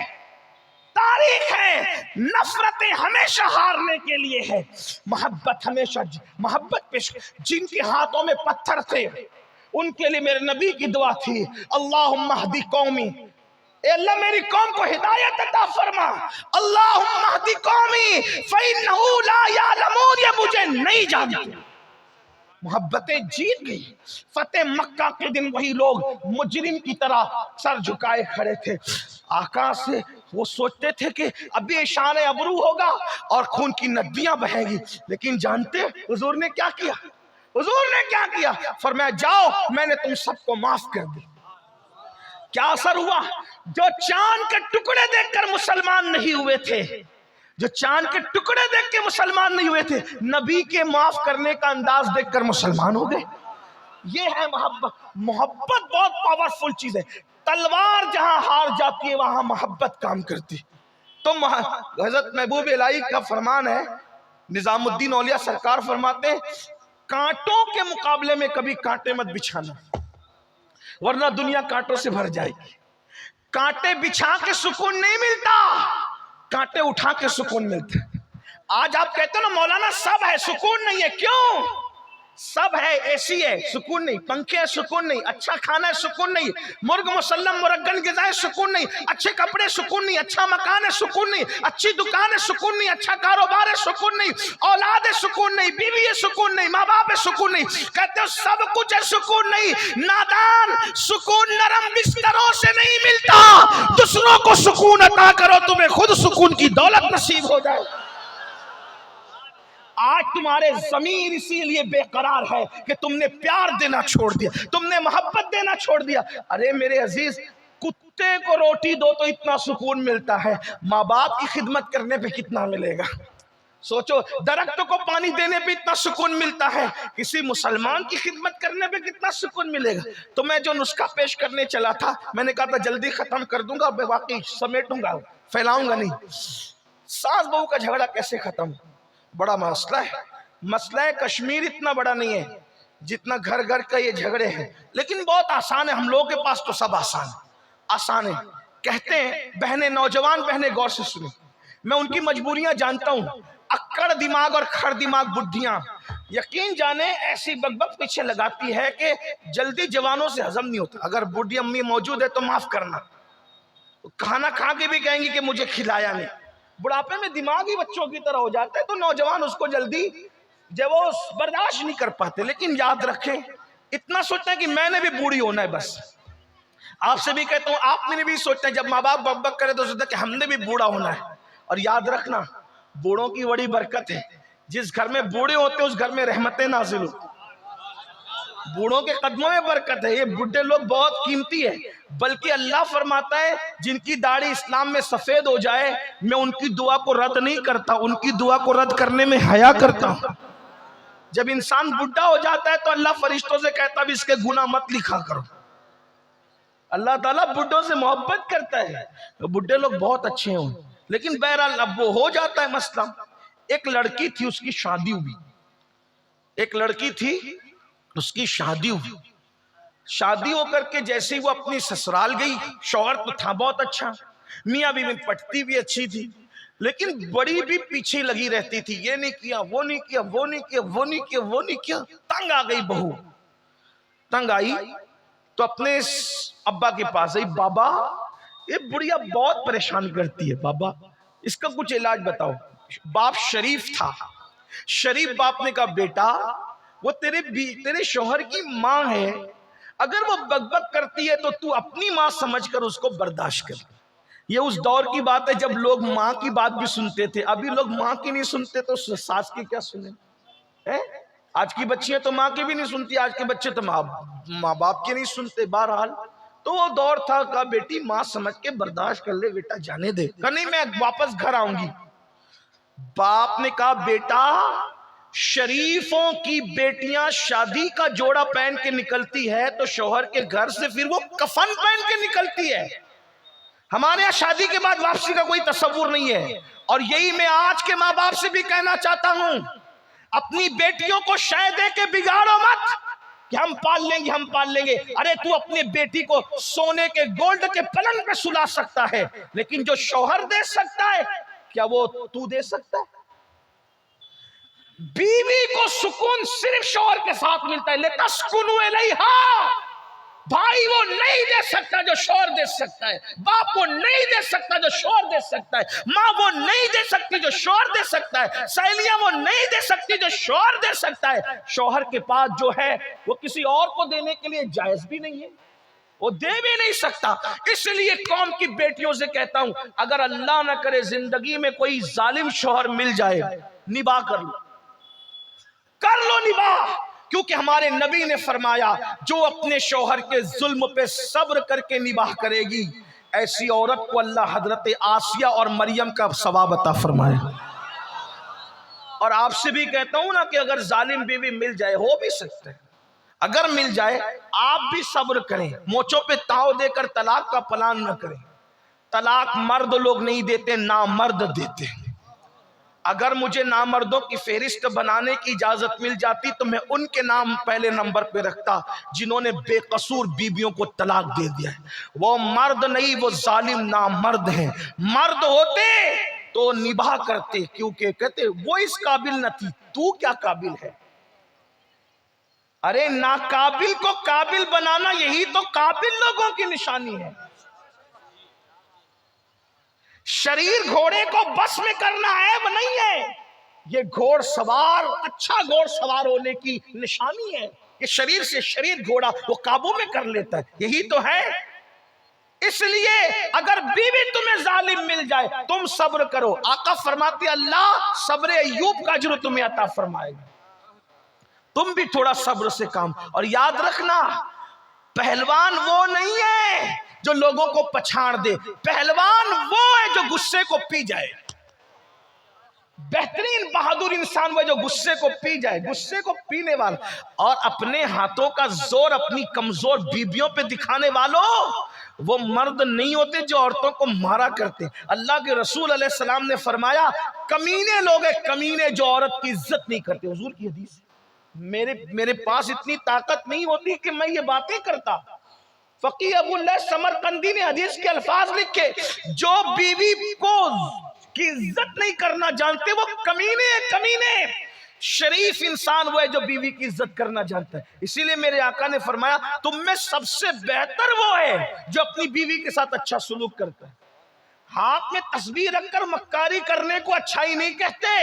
تاریخ ہے. نفرتیں ہمیشہ ہارنے کے لیے ہے، محبت ہمیشہ. محبت پیش. جن کے ہاتھوں میں پتھر تھے ان کے لیے میرے نبی کی دعا تھی اللہم اہدی قومی، اے اللہ میری قوم کو ہدایت عطا فرما. اللہم اہدی قومی فإنہ لا یعلمون، یہ مجھے نہیں جانتے. محبتیں جیت گئی. فتح مکہ کے دن وہی لوگ مجرم کی طرح سر جھکائے کھڑے تھے. آقا سے وہ سوچتے تھے کہ ابھی شان ابرو ہوگا اور خون کی ندیاں بہیں گی، لیکن جانتے حضور نے کیا کیا؟ حضور نے کیا کیا؟ فرمایا جاؤ میں نے تم سب کو معاف کر دی. کیا اثر ہوا؟ جو چاند کے ٹکڑے دیکھ کر مسلمان نہیں ہوئے تھے، جو چاند کے ٹکڑے دیکھ کے مسلمان نہیں ہوئے تھے، نبی کے معاف کرنے کا انداز دیکھ کر مسلمان ہو گئے. یہ ہے محبت. محبت بہت پاورفل چیز ہے. تلوار جہاں ہار جاتی ہے وہاں محبت کام کرتی. تو حضرت محبوب الہی کا فرمان ہے، نظام الدین اولیاء سرکار فرماتے ہیں کانٹوں کے مقابلے میں کبھی کانٹے مت بچھانا، ورنہ دنیا کانٹوں سے بھر جائے گی. کانٹے بچھا کے سکون نہیں ملتا، کانٹے اٹھا کے سکون ملتا ہے. آج آپ کہتے ہیں نا مولانا سب ہے سکون نہیں ہے. کیوں؟ سب ہے، اے سی ہے سکون نہیں، پنکھے ہے سکون نہیں، اچھا کھانا ہے سکون نہیں، مرغ مسلم مرگن غذا ہے سکون نہیں، اچھے کپڑے سکون نہیں، اچھا مکان ہے سکون نہیں، اچھی دکان ہے سکون نہیں، اچھا کاروبار ہے سکون نہیں، اولاد ہے سکون نہیں، بیوی ہے سکون نہیں، ماں باپ ہے سکون نہیں. کہتے ہو سب کچھ ہے سکون نہیں. نادان، سکون نرم بستروں سے نہیں ملتا. دوسروں کو سکون عطا کرو تمہیں خود سکون کی دولت نصیب ہو جائے. آج تمہارے ضمیر اسی لیے بے قرار ہے کہ تم نے پیار دینا چھوڑ دیا، تم نے محبت دینا چھوڑ دیا. ارے میرے عزیز، کتے کو روٹی دو تو اتنا سکون ملتا ہے، ماں باپ کی خدمت کرنے پہ کتنا ملے گا؟ سوچو. درختوں کو پانی دینے پہ اتنا سکون ملتا ہے، کسی مسلمان کی خدمت کرنے پہ کتنا سکون ملے گا؟ تو میں جو نسخہ پیش کرنے چلا تھا میں نے کہا تھا جلدی ختم کر دوں گا، میں واقعی سمیٹوں گا، پھیلاؤں گا نہیں. ساس بہو کا جھگڑا کیسے ختم؟ بڑا مسئلہ ہے. مسئلہ کشمیر اتنا بڑا نہیں ہے جتنا گھر گھر کا یہ جھگڑے ہیں، لیکن بہت آسان ہے. ہم لوگوں کے پاس تو سب آسان ہے، آسان ہے. کہتے ہیں بہنیں، نوجوان بہنیں غور سے سنیں، میں ان کی مجبوریاں جانتا ہوں. اکڑ دماغ اور کھڑ دماغ بڈھیاں یقین جانے ایسی بک پیچھے لگاتی ہے کہ جلدی جوانوں سے ہضم نہیں ہوتا. اگر بڈھی امی موجود ہے تو معاف کرنا، کھانا کھا کے بھی کہیں گی کہ مجھے کھلایا نہیں. بڑھاپے میں دماغ ہی بچوں کی طرح ہو جاتا ہے تو نوجوان اس کو جلدی جب وہ برداشت نہیں کر پاتے. لیکن یاد رکھیں، اتنا سوچتے ہیں کہ میں نے بھی بوڑھی ہونا ہے بس. آپ سے بھی کہتا ہوں، آپ نے بھی سوچتے ہیں جب ماں باپ بک بک کرے تو سوچتا ہے کہ ہم نے بھی بوڑھا ہونا ہے. اور یاد رکھنا بوڑھوں کی بڑی برکت ہے، جس گھر میں بوڑھے ہوتے ہیں اس گھر میں رحمتیں نازل ہوتی. بوڑھوں کے قدموں میں برکت ہے. یہ بڈھے لوگ بہت قیمتی ہے، بلکہ اللہ فرماتا ہے جن کی داڑھی اسلام میں سفید ہو جائے میں ان کی دعا کو رد نہیں کرتا، ان کی دعا کو رد کرنے میں حیا کرتا ہوں. جب انسان بڈھا ہو جاتا ہے تو اللہ فرشتوں سے کہتا ہے اس کے گناہ مت لکھا کرو. اللہ تعالیٰ بڈھوں سے محبت کرتا ہے. بڈھے لوگ بہت اچھے ہوں، لیکن بہرحال اب وہ ہو جاتا ہے مسئلہ. ایک لڑکی تھی، اس کی شادی ہوئی. ایک لڑکی تھی، اس کی شادی ہوئی. شادی ہو کر کے جیسے ہی وہ اپنی سسرال گئی، شوہر تو تھا بہت اچھا، میاں بیوی پٹتی بھی اچھی تھی، لیکن بڑی بھی پیچھے لگی رہتی تھی. یہ نہیں کیا، وہ نہیں کیا، وہ نہیں کیا، وہ نہیں کیا، وہ نہیں کیا. تنگ آ گئی بہو. تنگ آئی تو اپنے ابا کے پاس آئی. بابا یہ بڑھیا بہت پریشان کرتی ہے، بابا اس کا کچھ علاج بتاؤ. باپ شریف تھا. شریف باپ نے کہا بیٹا وہ تیرے شوہر کی ماں ہے، اگر وہ بک بک کرتی ہے تو تو اپنی ماں سمجھ کر اس کو برداشت کر. یہ اس دور کی بات ہے جب لوگ ماں کی بات بھی سنتے تھے. ابھی لوگ ماں کی نہیں سنتے تو ساس کی کیا سنیں. آج کی بچیاں تو ماں کی بھی نہیں سنتی، آج کے بچے تو ماں باپ کی نہیں سنتے. بہرحال تو وہ دور تھا، کہا بیٹی ماں سمجھ کے برداشت کر لے بیٹا، جانے دے. کہا نہیں میں واپس گھر آؤں گی. باپ نے کہا بیٹا شریفوں کی بیٹیاں شادی کا جوڑا پہن کے نکلتی ہے تو شوہر کے گھر سے پھر وہ کفن پہن کے نکلتی ہے. ہمارے یہاں شادی کے بعد واپسی کا کوئی تصور نہیں ہے. اور یہی میں آج کے ماں باپ سے بھی کہنا چاہتا ہوں، اپنی بیٹیوں کو شے دے کے بگاڑو مت کہ ہم پال لیں گے، ہم پال لیں گے. ارے تو اپنی بیٹی کو سونے کے گولڈ کے پلنگ پہ سلا سکتا ہے، لیکن جو شوہر دے سکتا ہے کیا وہ تو دے سکتا ہے؟ بیوی کو سکون صرف شوہر کے ساتھ ملتا ہے. لِتَسْكُنُوا إِلَيْهَا. بھائی وہ نہیں دے سکتا جو شوہر دے سکتا ہے، باپ وہ نہیں دے سکتا جو شوہر دے سکتا ہے، ماں وہ نہیں دے سکتی جو شوہر دے سکتا ہے، سہیلیاں وہ نہیں دے سکتی جو شوہر دے سکتا ہے. شوہر کے پاس جو ہے وہ کسی اور کو دینے کے لیے جائز بھی نہیں ہے، وہ دے بھی نہیں سکتا. اس لیے قوم کی بیٹیوں سے کہتا ہوں اگر اللہ نہ کرے زندگی میں کوئی ظالم شوہر مل جائے، نباہ کر لو، کر لو نباہ. کیونکہ ہمارے نبی نے فرمایا جو اپنے شوہر کے ظلم پہ صبر کر کے نباہ کرے گی ایسی عورت کو اللہ حضرت آسیہ اور مریم کا ثواب عطا فرمائے. اور آپ سے بھی کہتا ہوں نا کہ اگر ظالم بیوی مل جائے، ہو بھی سکتا ہے، اگر مل جائے آپ بھی صبر کریں، موچوں پہ تاؤ دے کر طلاق کا پلان نہ کریں. طلاق مرد لوگ نہیں دیتے، نامرد دیتے ہیں. اگر مجھے نامردوں کی فہرست بنانے کی اجازت مل جاتی تو میں ان کے نام پہلے نمبر پہ رکھتا جنہوں نے بے قصور بیویوں کو طلاق دے دیا ہے. وہ مرد نہیں، وہ ظالم نامرد ہیں. مرد ہوتے تو نباہ کرتے، کیونکہ کہتے وہ اس قابل نہ تھی، تو کیا قابل ہے. ارے ناقابل کو قابل بنانا یہی تو قابل لوگوں کی نشانی ہے. شریر گھوڑے کو بس میں کرنا عیب نہیں ہے، یہ گھوڑ سوار اچھا گھوڑ سوار ہونے کی نشانی ہے کہ شریر سے شریر گھوڑا وہ قابو میں کر لیتا ہے. یہی تو ہے. اس لیے اگر بیوی تمہیں ظالم مل جائے تم صبر کرو. آقا فرماتے اللہ صبر ایوب کا اجر تمہیں عطا فرمائے گا. تم بھی تھوڑا صبر سے کام. اور یاد رکھنا پہلوان وہ نہیں ہے جو لوگوں کو پچھاڑ دے، پہلوان وہ ہے جو غصے کو پی جائے. بہترین بہادر انسان وہ جو غصے کو پی جائے، غصے کو پینے والا. اور اپنے ہاتھوں کا زور اپنی کمزور بیویوں پہ دکھانے والوں وہ مرد نہیں ہوتے جو عورتوں کو مارا کرتے. اللہ کے رسول علیہ السلام نے فرمایا کمینے لوگ ہیں، کمینے جو عورت کی عزت نہیں کرتے. حضور کی حدیث. میرے پاس اتنی طاقت نہیں ہوتی کہ میں یہ باتیں کرتا. فقیہ ابو اللہ سمرقندی نے حدیث کے الفاظ لکھے جو بیوی کو کی عزت نہیں کرنا جانتے وہ کمینے. کمینے شریف انسان وہ ہے جو بیوی کی عزت کرنا جانتا ہے. اسی لیے میرے آقا نے فرمایا تم میں سب سے بہتر وہ ہے جو اپنی بیوی کے ساتھ اچھا سلوک کرتا ہے. ہاتھ میں تسبیح رکھ کر مکاری کرنے کو اچھائی نہیں کہتے.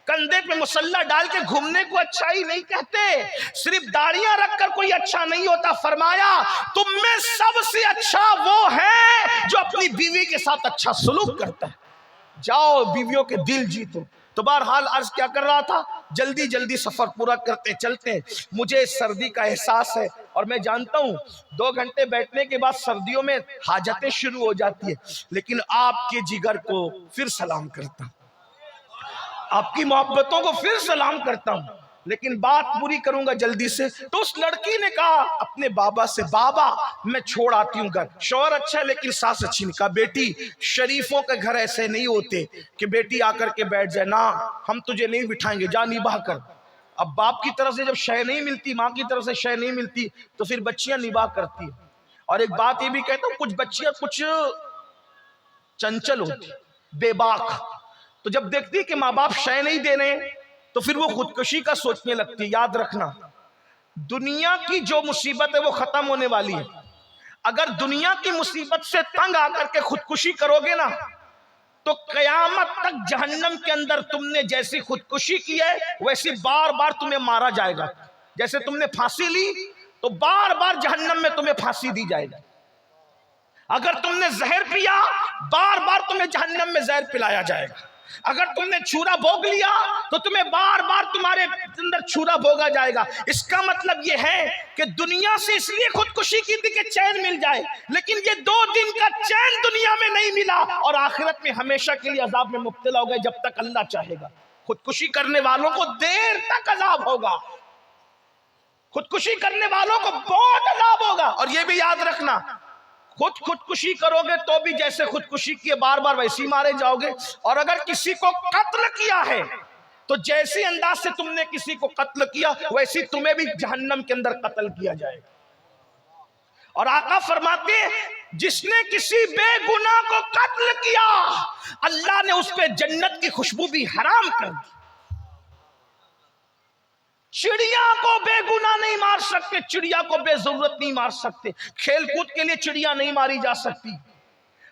کندھے پہ مسلح ڈال کے گھومنے کو اچھائی نہیں کہتے، صرف داڑیاں رکھ کر کوئی اچھا نہیں ہوتا۔ فرمایا تم میں سب سے اچھا وہ ہے جو اپنی بیوی کے ساتھ اچھا سلوک کرتا ہے۔ جاؤ بیویوں کے دل جیتو۔ تو بہرحال عرض کیا کر رہا تھا، جلدی جلدی سفر پورا کرتے چلتے، مجھے سردی کا احساس ہے اور میں جانتا ہوں 2 گھنٹے بیٹھنے کے بعد سردیوں میں حاجتیں شروع ہو جاتی ہیں، لیکن آپ کے جگر کو پھر سلام کرتا ہوں، آپ کی محبتوں کو پھر سلام کرتا ہوں، لیکن بات پوری کروں گا جلدی سے۔ تو اس لڑکی نے کہا اپنے بابا سے، بابا میں چھوڑ آتی ہوں گھر، شوہر اچھا ہے لیکن ساس اچھی نہیں۔ کہا بیٹی شریفوں کے گھر ایسے نہیں ہوتے کہ بیٹی آ کر کے بیٹھ جائے، نہ ہم تجھے نہیں بٹھائیں گے، جا نباہ کر۔ اب باپ کی طرف سے جب شے نہیں ملتی، ماں کی طرف سے شے نہیں ملتی، تو پھر بچیاں نباہ کرتی ہیں۔ اور ایک بات یہ بھی کہتا ہوں، کچھ بچیاں کچھ چنچل ہوتی، بے باک، تو جب دیکھتی کہ ماں باپ شے نہیں دے رہے تو پھر وہ خودکشی کا سوچنے لگتی۔ یاد رکھنا دنیا کی جو مصیبت ہے وہ ختم ہونے والی ہے، اگر دنیا کی مصیبت سے تنگ آ کر کے خودکشی کرو گے نا تو قیامت تک جہنم کے اندر تم نے جیسی خودکشی کی ہے ویسی بار بار تمہیں مارا جائے گا۔ جیسے تم نے پھانسی لی تو بار بار جہنم میں تمہیں پھانسی دی جائے گی، اگر تم نے زہر پیا بار بار تمہیں جہنم میں زہر پلایا جائے گا، اگر تم نے چھورا بھوگ لیا تو تمہیں بار بار تمہارے اندر چھورا بھوگا جائے گا۔ اس کا مطلب یہ ہے کہ دنیا سے اس لیے خودکشی کی تھی کہ چین مل جائے، لیکن یہ 2 دن کا چین دنیا میں نہیں ملا اور آخرت میں ہمیشہ کے لیے عذاب میں مبتلا ہو گئے جب تک اللہ چاہے گا۔ خودکشی کرنے والوں کو دیر تک عذاب ہوگا، خودکشی کرنے والوں کو بہت عذاب ہوگا۔ اور یہ بھی یاد رکھنا خودکشی کرو گے تو بھی جیسے خودکشی کیے بار بار ویسی مارے جاؤ گے، اور اگر کسی کو قتل کیا ہے تو جیسی انداز سے تم نے کسی کو قتل کیا ویسی تمہیں بھی جہنم کے اندر قتل کیا جائے گا۔ اور آقا فرماتے ہیں جس نے کسی بے گناہ کو قتل کیا اللہ نے اس پہ جنت کی خوشبو بھی حرام کر دی۔ چڑیا کو بے گناہ نہیں مار سکتے، چڑیا کو بے ضرورت نہیں مار سکتے، کھیل کود کے لیے چڑیا نہیں ماری جا سکتی۔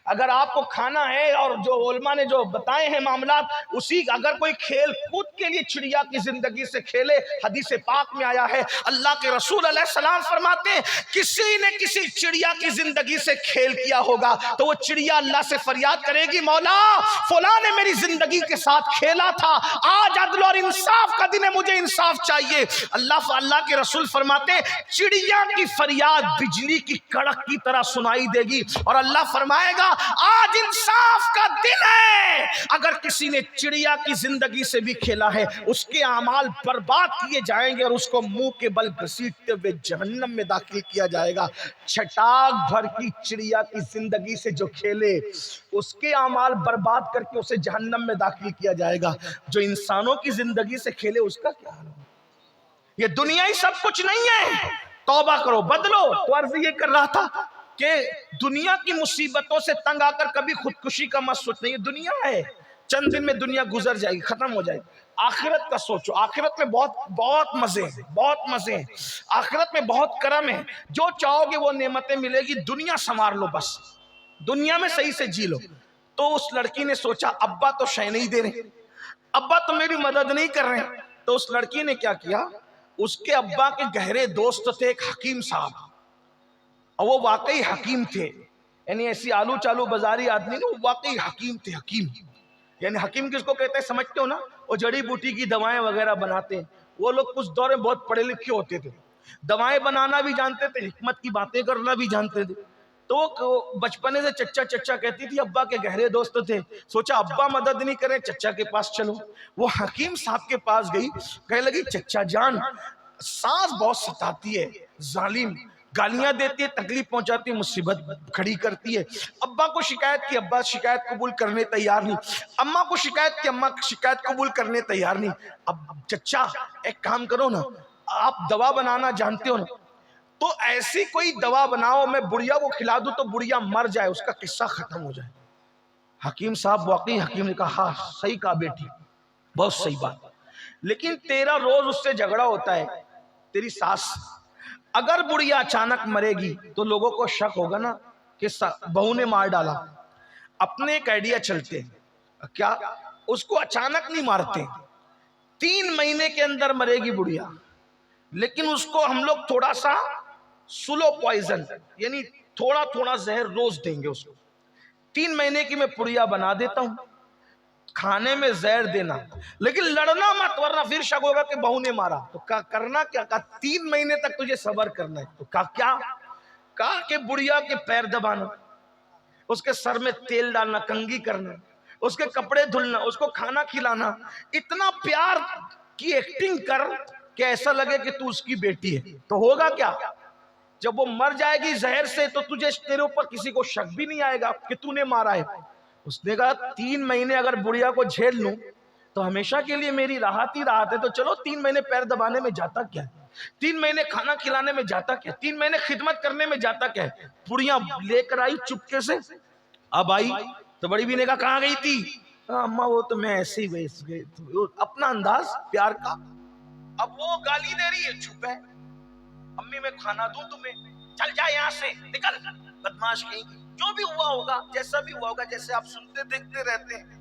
اگر آپ کو کھانا ہے اور جو علماء نے جو بتائے ہیں معاملات اسی، اگر کوئی کھیل کود کے لیے چڑیا کی زندگی سے کھیلے، حدیث پاک میں آیا ہے اللہ کے رسول علیہ السلام فرماتے ہیں کسی نے کسی چڑیا کی زندگی سے کھیل کیا ہوگا تو وہ چڑیا اللہ سے فریاد کرے گی مولا فلاں نے میری زندگی کے ساتھ کھیلا تھا، آج عدل اور انصاف کا دن ہے، مجھے انصاف چاہیے۔ اللہ کے رسول فرماتے ہیں چڑیا کی فریاد بجلی کی کڑک کی طرح سنائی دے گی، اور اللہ فرمائے گا آج انصاف کا دن ہے۔ اگر کسی نے چڑیا کی زندگی سے بھی کھیلا ہے اس کے اعمال برباد کیے جائیں گے اور اس کو منہ کے بل گھسیٹتے ہوئے جہنم میں داخل کیا جائے گا۔ چھٹاک بھر کی چڑیا کی زندگی سے جو کھیلے اس کے اعمال برباد کر کے اسے جہنم میں داخل کیا جائے گا، جو انسانوں کی زندگی سے کھیلے اس کا کیا حال ہوگا۔ یہ دنیا ہی سب کچھ نہیں ہے، توبہ کرو بدلو۔ تو عرض یہ کر رہا تھا کہ دنیا کی مصیبتوں سے تنگ آ کر کبھی خودکشی کا مت سوچنا، یہ دنیا ہے، چند دن میں دنیا گزر جائے گی، ختم ہو جائے گی۔ آخرت کا سوچو، آخرت میں بہت مزے ہیں، بہت مزے ہیں، آخرت میں بہت کرم ہے، جو چاہو گے وہ نعمتیں ملے گی، دنیا سنوار لو، بس دنیا میں صحیح سے جی لو۔ تو اس لڑکی نے سوچا ابا تو شے نہیں دے رہے، ابا تو میری مدد نہیں کر رہے، تو اس لڑکی نے کیا کیا، اس کے ابا کے گہرے دوست تھے ایک حکیم صاحب، اور وہ واقعی حکیم تھے، یعنی ایسی آلو چالو بازاری آدمی نہیں، وہ واقعی حکیم تھے۔ حکیم یعنی حکیم کس کو کہتے ہیں سمجھتے ہو نا، وہ جڑی بوٹی کی دوائیں وغیرہ بناتے ہیں، وہ لوگ اس دور میں بہت پڑھے لکھے ہوتے تھے، دوائیں بنانا بھی جانتے تھے، حکمت کی باتیں کرنا بھی جانتے تھے۔ تو بچپنے سے چچا چچا کہتی تھی، ابا کے گہرے دوست تھے، سوچا ابا مدد نہیں کریں چچا کے پاس چلو۔ وہ حکیم صاحب کے پاس گئی، کہنے لگی چچا جان ساس بہت ستاتی ہے، ظالم، گالیاں دیتی ہے، تکلیف پہنچاتی ہے، مصیبت کھڑی کرتی ہے۔ ابا کو شکایت کی، ابا شکایت قبول کرنے تیار نہیں، اماں کو شکایت کی، اماں شکایت قبول کرنے تیار نہیں۔ اب چچا ایک کام کرو نا، آپ دوا بنانا جانتے ہو نا، تو ایسی کوئی دوا بناؤ میں بڑھیا کو کھلا دوں تو بڑھیا مر جائے، اس کا قصہ ختم ہو جائے۔ حکیم صاحب واقعی حکیم نے کہا ہاں صحیح کہا بیٹی، بہت صحیح بات، لیکن تیرا روز اس سے جھگڑا ہوتا ہے، تیری ساس، اگر بڑھیا اچانک مرے گی تو لوگوں کو شک ہوگا نا کہ بہو نے مار ڈالا۔ اپنے ایک آئیڈیا چلتے ہیں، کیا اس کو اچانک نہیں مارتے، 3 مہینے کے اندر مرے گی بڑھیا، لیکن اس کو ہم لوگ تھوڑا سا سلو پوائزن یعنی تھوڑا تھوڑا زہر روز دیں گے اس کو. 3 مہینے کی میں پڑیا بنا دیتا ہوں، کھانے میں زہر دینا، لیکن لڑنا مت ورنہ پھر شک ہوگا کہ بہو نے مارا. تو کرنا کیا؟ کہا 3 مہینے تک تجھے صبر کرنا ہے. تو کیا؟ کہا کہ بڑھیا کے پیر دبانا، اس کے سر میں تیل ڈالنا، کنگھی کرنا، اس کے کپڑے دھلنا، اس کو کھانا کھلانا، اتنا پیار کی ایکٹنگ کر کہ ایسا لگے کہ تو اس کی بیٹی ہے. تو ہوگا کیا؟ جب وہ مر جائے گی زہر سے تو تیرے اوپر کسی کو شک بھی نہیں آئے گا کہ تو نے مارا ہے. اس نے کہا 3 مہینے اگر بڑھیا کو جھیل لوں تو ہمیشہ کے لیے میری راحت ہی راحت ہے. تو چلو 3 مہینے پیر دبانے میں جاتا کیا ہے، 3 مہینے کھانا کھلانے میں جاتا کیا، 3 مہینے خدمت کرنے میں جاتا کیا ہے. بڑھیا لے کر آئی چپکے سے. اب آئی تو بڑی بھی نے کہا کہاں گئی تھی؟ اماں وہ تو میں ایسے ہی گئی، اپنا انداز پیار کا. اب وہ گالی دے رہی ہے، چپ ہے. امی میں کھانا دوں تمہیں، چل جا یہاں سے، نکل بدماش کہیں گی. جو بھی ہوا ہوگا، جیسا بھی ہوا ہوگا، جیسے آپ سنتے دیکھتے رہتے ہیں.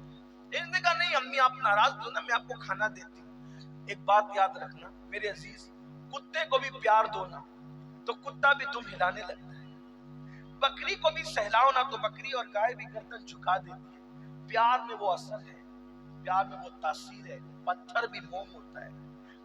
اس نے کہا نہیں امی آپ ناراض دو نا، میں آپ کو کھانا دیتی ہوں. ایک بات یاد رکھنا میرے عزیز، کتے کو بھی پیار دو نا تو کتا بھی تم ہلانے لگتا ہے. بکری کو بھی سہلاؤ نا تو بکری اور گائے بھی گردن جھکا دیتی ہے. پیار میں وہ اثر ہے، پیار میں وہ تاثیر ہے. پتھر بھی موم ہوتا ہے،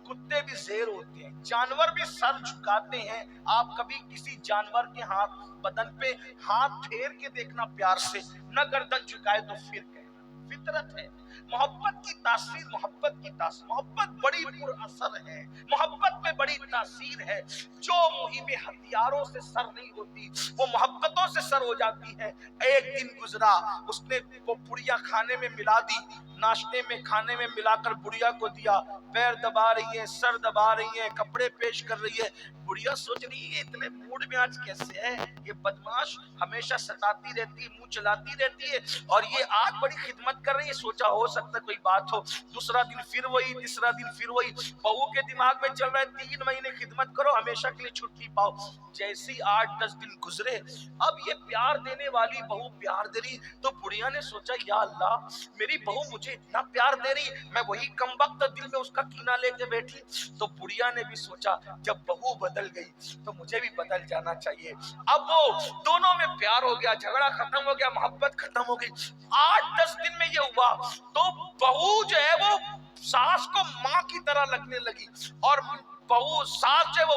کتے بھی زیر ہوتے ہیں، جانور بھی سر جھکاتے ہیں. آپ کبھی کسی جانور کے ہاتھ بدن پہ ہاتھ پھیر کے دیکھنا پیار سے، نہ گردن جھکائے تو پھر کہنا. فطرت ہے. محبت کی تاثیر، محبت بڑی پر اثر ہے، محبت میں بڑی تاثیر ہے. جو مہم ہتھیاروں سے سر نہیں ہوتی وہ محبتوں سے سر ہو جاتی ہے. ایک دن گزرا، اس نے وہ پڑیا کھانے میں ملا دی، ناشتے میں کھانے میں ملا کر بڑھیا کو دیا. پیر دبا رہی ہے، سر دبا رہی ہے، کپڑے پیش کر رہی ہے. بڑھیا سوچ رہی ہے اتنے موڈ میں آج کیسے ہے یہ بدماش، ہمیشہ ستاتی رہتی ہے، منہ چلاتی رہتی ہے، اور یہ آج بڑی خدمت کر رہی ہے. سوچا ہو سکتا ہے کوئی بات ہو. دوسرا دن پھر وہی، تیسرا دن پھر وہی. بہو کے دماغ میں چل رہا ہے 3 مہینے خدمت کرو، ہمیشہ کے لیے چھٹی پاؤ. جیسی 8-10 دن گزرے، اب یہ پیار دینے والی بہو پیار دے رہی. تو بڑھیا نے سوچا یا اللہ میری بہو مجھے اتنا پیار دے رہی، میں وہی کم وقت دل میں اس کا کینہ لے کے بیٹھی. تو بڑھیا نے بھی سوچا جب بہو بدل گئی تو مجھے بھی بدل جانا چاہیے. اب وہ دونوں میں پیار ہو گیا، جھگڑا ختم ہو گیا، محبت ختم ہو گئی. 8-10 دن میں یہ ہوا تو بہو جو ہے وہ ساس کو ماں کی طرح لگنے لگی، اور بہو ساس جو ہے وہ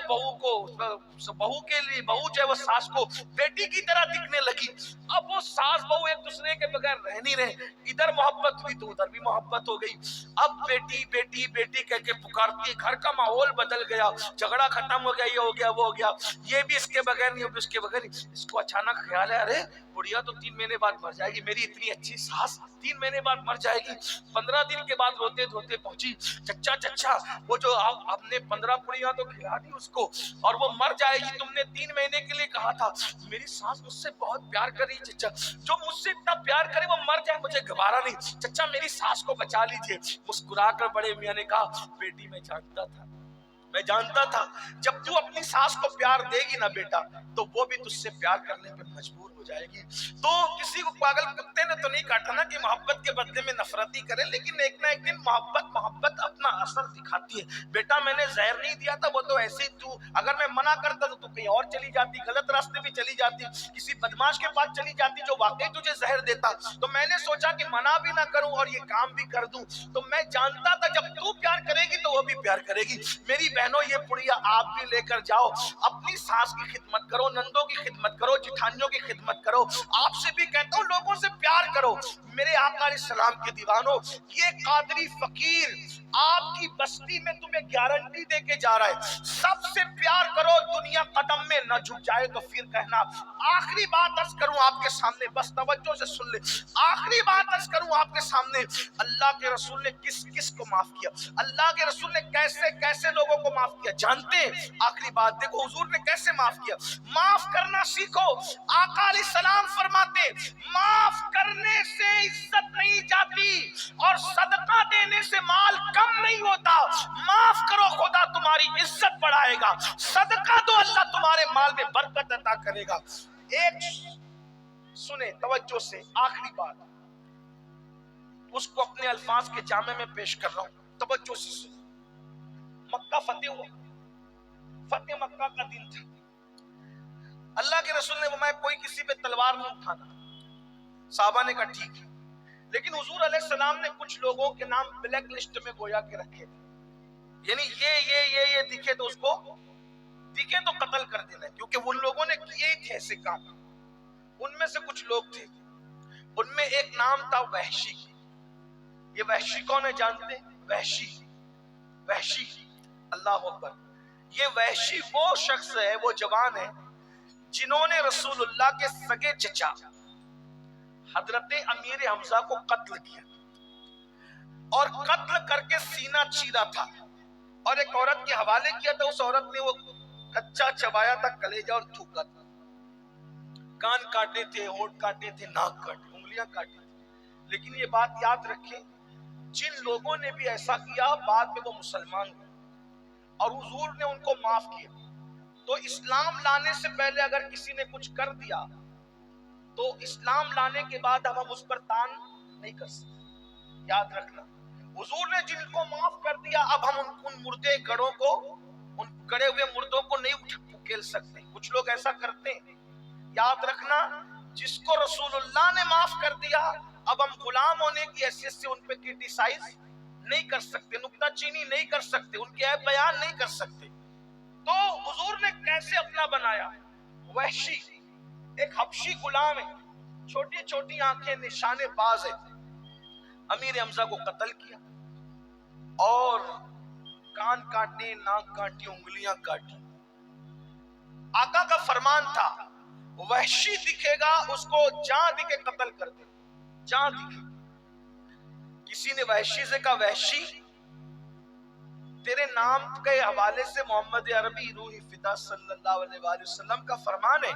بہو کے لیے بہو جو ہے وہ ساس کو بیٹی کی طرح دکھنے لگی. اب وہ ساس بہو ایک دوسرے کے بغیر رہ نہیں رہے، ادھر محبت ہوئی تو ادھر بھی محبت ہو گئی. اب بیٹی بیٹی بیٹی کہہ کے پکارتی ہے. گھر کا ماحول بدل گیا، جھگڑا ختم ہو گیا، یہ ہو گیا وہ ہو گیا، یہ بھی اس کے بغیر نہیں، وہ بھی اس کے بغیر نہیں. اس کو اچانک خیال ہے ارے بڑھیا تو 3 مہینے بعد مر جائے گی، میری اتنی اچھی ساس 3 مہینے بعد مر جائے گی. 15 دن کے بعد روتے دھوتے پہنچی، چچا وہ جو آپ نے 15 پڑیاں تو کھلا دی اس کو اور وہ مر جائے گی، تم نے 3 مہینے کے لیے کہا تھا. میری ساس مجھ سے بہت پیار کری چچا، جو مجھ سے اتنا پیار کرے وہ مر جائے مجھے گوارا نہیں، چچا میری ساس کو بچا لیجئے. مسکرا کر بڑے میاں نے کہا بیٹی میں جانتا تھا جب تو اپنی ساس کو پیار دے گی نا بیٹا تو وہ بھی تجھ سے پیار کرنے پہ مجبور ہو جائے گی. تو کسی کو پاگل کتے نے تو نہیں کاٹا نا کہ محبت کے بدلے میں نفرت ہی کرے، لیکن ایک نہ ایک دن محبت اپنا اثر دکھاتی ہے. بیٹا میں نے زہر نہیں دیا تھا، وہ تو ایسے ہی تو اگر میں منع کرتا تو کہیں اور چلی جاتی، غلط راستے بھی چلی جاتی، کسی بدماش کے پاس چلی جاتی جو واقعی تجھے زہر دیتا. تو میں نے سوچا کہ منع بھی نہ کروں اور یہ کام بھی کر دوں. تو میں جانتا تھا جب تو پیار کرے گی تو وہ بھی پیار کرے گی. میری بہنوں یہ پڑیا آپ بھی لے کر جاؤ، اپنی ساس کی خدمت کرو، نندوں کی خدمت کرو، جٹھانیوں کی خدمت کرو. آپ سے بھی کہتا ہوں لوگوں سے پیار کرو. میرے آقا علیہ السلام کے دیوانوں، یہ قادری فقیر آپ کی بستی میں تمہیں گارنٹی دے کے جا رہا ہے سب سے پیار کرو، دنیا قدم میں نہ جھک جائے تو پھر کہنا. آخری بات عرض کروں آپ کے سامنے، بس توجہ سے سن لے. آخری بات عرض کروں آپ کے سامنے، اللہ کے رسول نے کس کس کو معاف کیا، اللہ کے رسول نے کیسے کیسے لوگوں کو معاف کیا جانتے ہیں؟ آخری بات دیکھو حضور نے کیسے معاف کیا. معاف کرنا سیکھو. آقا علیہ السلام فرماتے معاف کرنے سے عزت نہیں جاتی اور صدقہ دینے سے مال کم نہیں ہوتا. معاف کرو خدا تمہاری عزت بڑھائے گا، صدقہ دو اللہ تمہارے مال میں برکت عطا کرے گا. ایک سنیں توجہ سے، آخری بات اس کو اپنے الفاظ کے جامع میں پیش کر رہا ہوں. توجہ سے سنو. مکہ فتح ہوا، فتح مکہ کا دن تھا. اللہ کے رسول نے فرمایا کوئی کسی پہ تلوار نہیں اٹھانا. صحابہ نے کہا ٹھیک ہے. لیکن حضور علیہ السلام نے کچھ لوگوں کے نام بلیک لسٹ میں گویا کے رکھے تھے، یعنی یہ دکھے تو اس کو، دکھے تو قتل کر دینا ہے، کیونکہ ان لوگوں نے کیے ہی تھے ایسے کام. ان میں سے کچھ لوگ تھے، ان میں ایک نام تھا وحشی. یہ وحشی کون ہے جانتے ہیں؟ وحشی اللہ اکبر. یہ وحشی وہ شخص ہے، وہ جوان ہے جنہوں نے رسول اللہ کے سگے چچا حضرت امیر حمزہ کو قتل کیا، اور قتل کر کے سینہ چیرا تھا، اور ایک عورت کے حوالے کیا تھا. اس عورت نے وہ کچا چبایا تھا کلیجہ اور تھوکا تھا. کان کاٹے تھے، ہونٹ کاٹے تھے، ناک کاٹے، انگلیاں کاٹی تھی. لیکن یہ بات یاد رکھیں، جن لوگوں نے بھی ایسا کیا بعد میں وہ مسلمان ہوئے اور حضور نے ان کو معاف کیا. تو اسلام لانے سے پہلے اگر کسی نے کچھ کر دیا تو اسلام لانے کے بعد اب ہم اس پر تان نہیں کر سکتے. یاد رکھنا، حضور نے جن کو معاف کر دیا اب ہم ان مردے گڑوں کو، ان گڑے ہوئے مردوں کو نہیں اکیل سکتے. کچھ لوگ ایسا کرتے ہیں. یاد رکھنا، جس کو رسول اللہ نے معاف کر دیا اب ہم غلام ہونے کی حیثیت سے ان پہ کرٹیسائز نہیں کر سکتے، نکتہ چینی نہیں کر سکتے، ان کے عیب بیان نہیں کر سکتے. تو حضور نے کیسے اپنا بنایا؟ وحشی ایک حبشی غلام ہے، چھوٹی چھوٹی آنکھیں، نشانے باز ہے. امیر حمزہ کو قتل کیا اور کان کاٹے، ناک کاٹی، انگلیاں کاٹی. آقا کا فرمان تھا وحشی دکھے گا اس کو جہاں دکھے قتل کر دے، جہاں دکھے. کسی نے وحشی سے کہا وحشی تیرے نام کے حوالے سے محمد عربی روح فدا صلی اللہ علیہ وآلہ وسلم کا فرمان ہے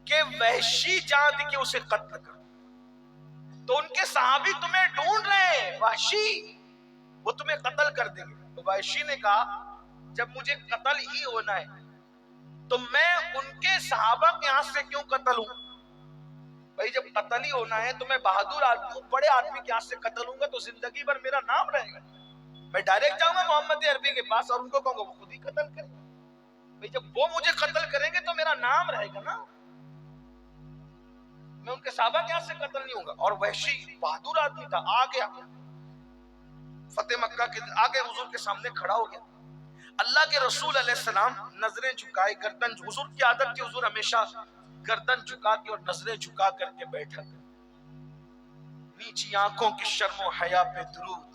کہ وحشی جہاں دکھے اسے قتل کر. تو ان کے صحابی تمہیں ڈھونڈ رہے ہیں وحشی، وہ تمہیں قتل کر دیں گے. تو وحشی نے کہا جب مجھے قتل ہی ہونا ہے تو میں ان کے صحابہ کے ہاتھ سے کیوں قتل ہوں؟ بھائی جب قتل ہی ہونا ہے تو میں بہادر آدمی، بڑے آدمی کے ہاتھ سے قتل ہوں گا تو زندگی بھر میرا نام رہے گا. میں ڈائریکٹ جاؤں گا محمد عربی کے پاس اور ان کو کہوں گا وہ خود ہی قتل کریں. بھائی جب وہ مجھے قتل کریں گے تو میرا نام رہے گا نا، میں ان کے صحابہ کے ہاتھ سے قتل نہیں ہوں گا. اور وحشی بہادر آدمی تھا، آ گیا فتح مکہ کے آگے حضور کے سامنے کھڑا ہو گیا. اللہ کے رسول علیہ السلام نظریں جھکائے، گردن، حضور کی عادت تھی حضور ہمیشہ گردن جھکا کے اور نظریں جھکا کر کے بیٹھا کر. نیچی آنکھوں کی شرم و حیا پہ درود،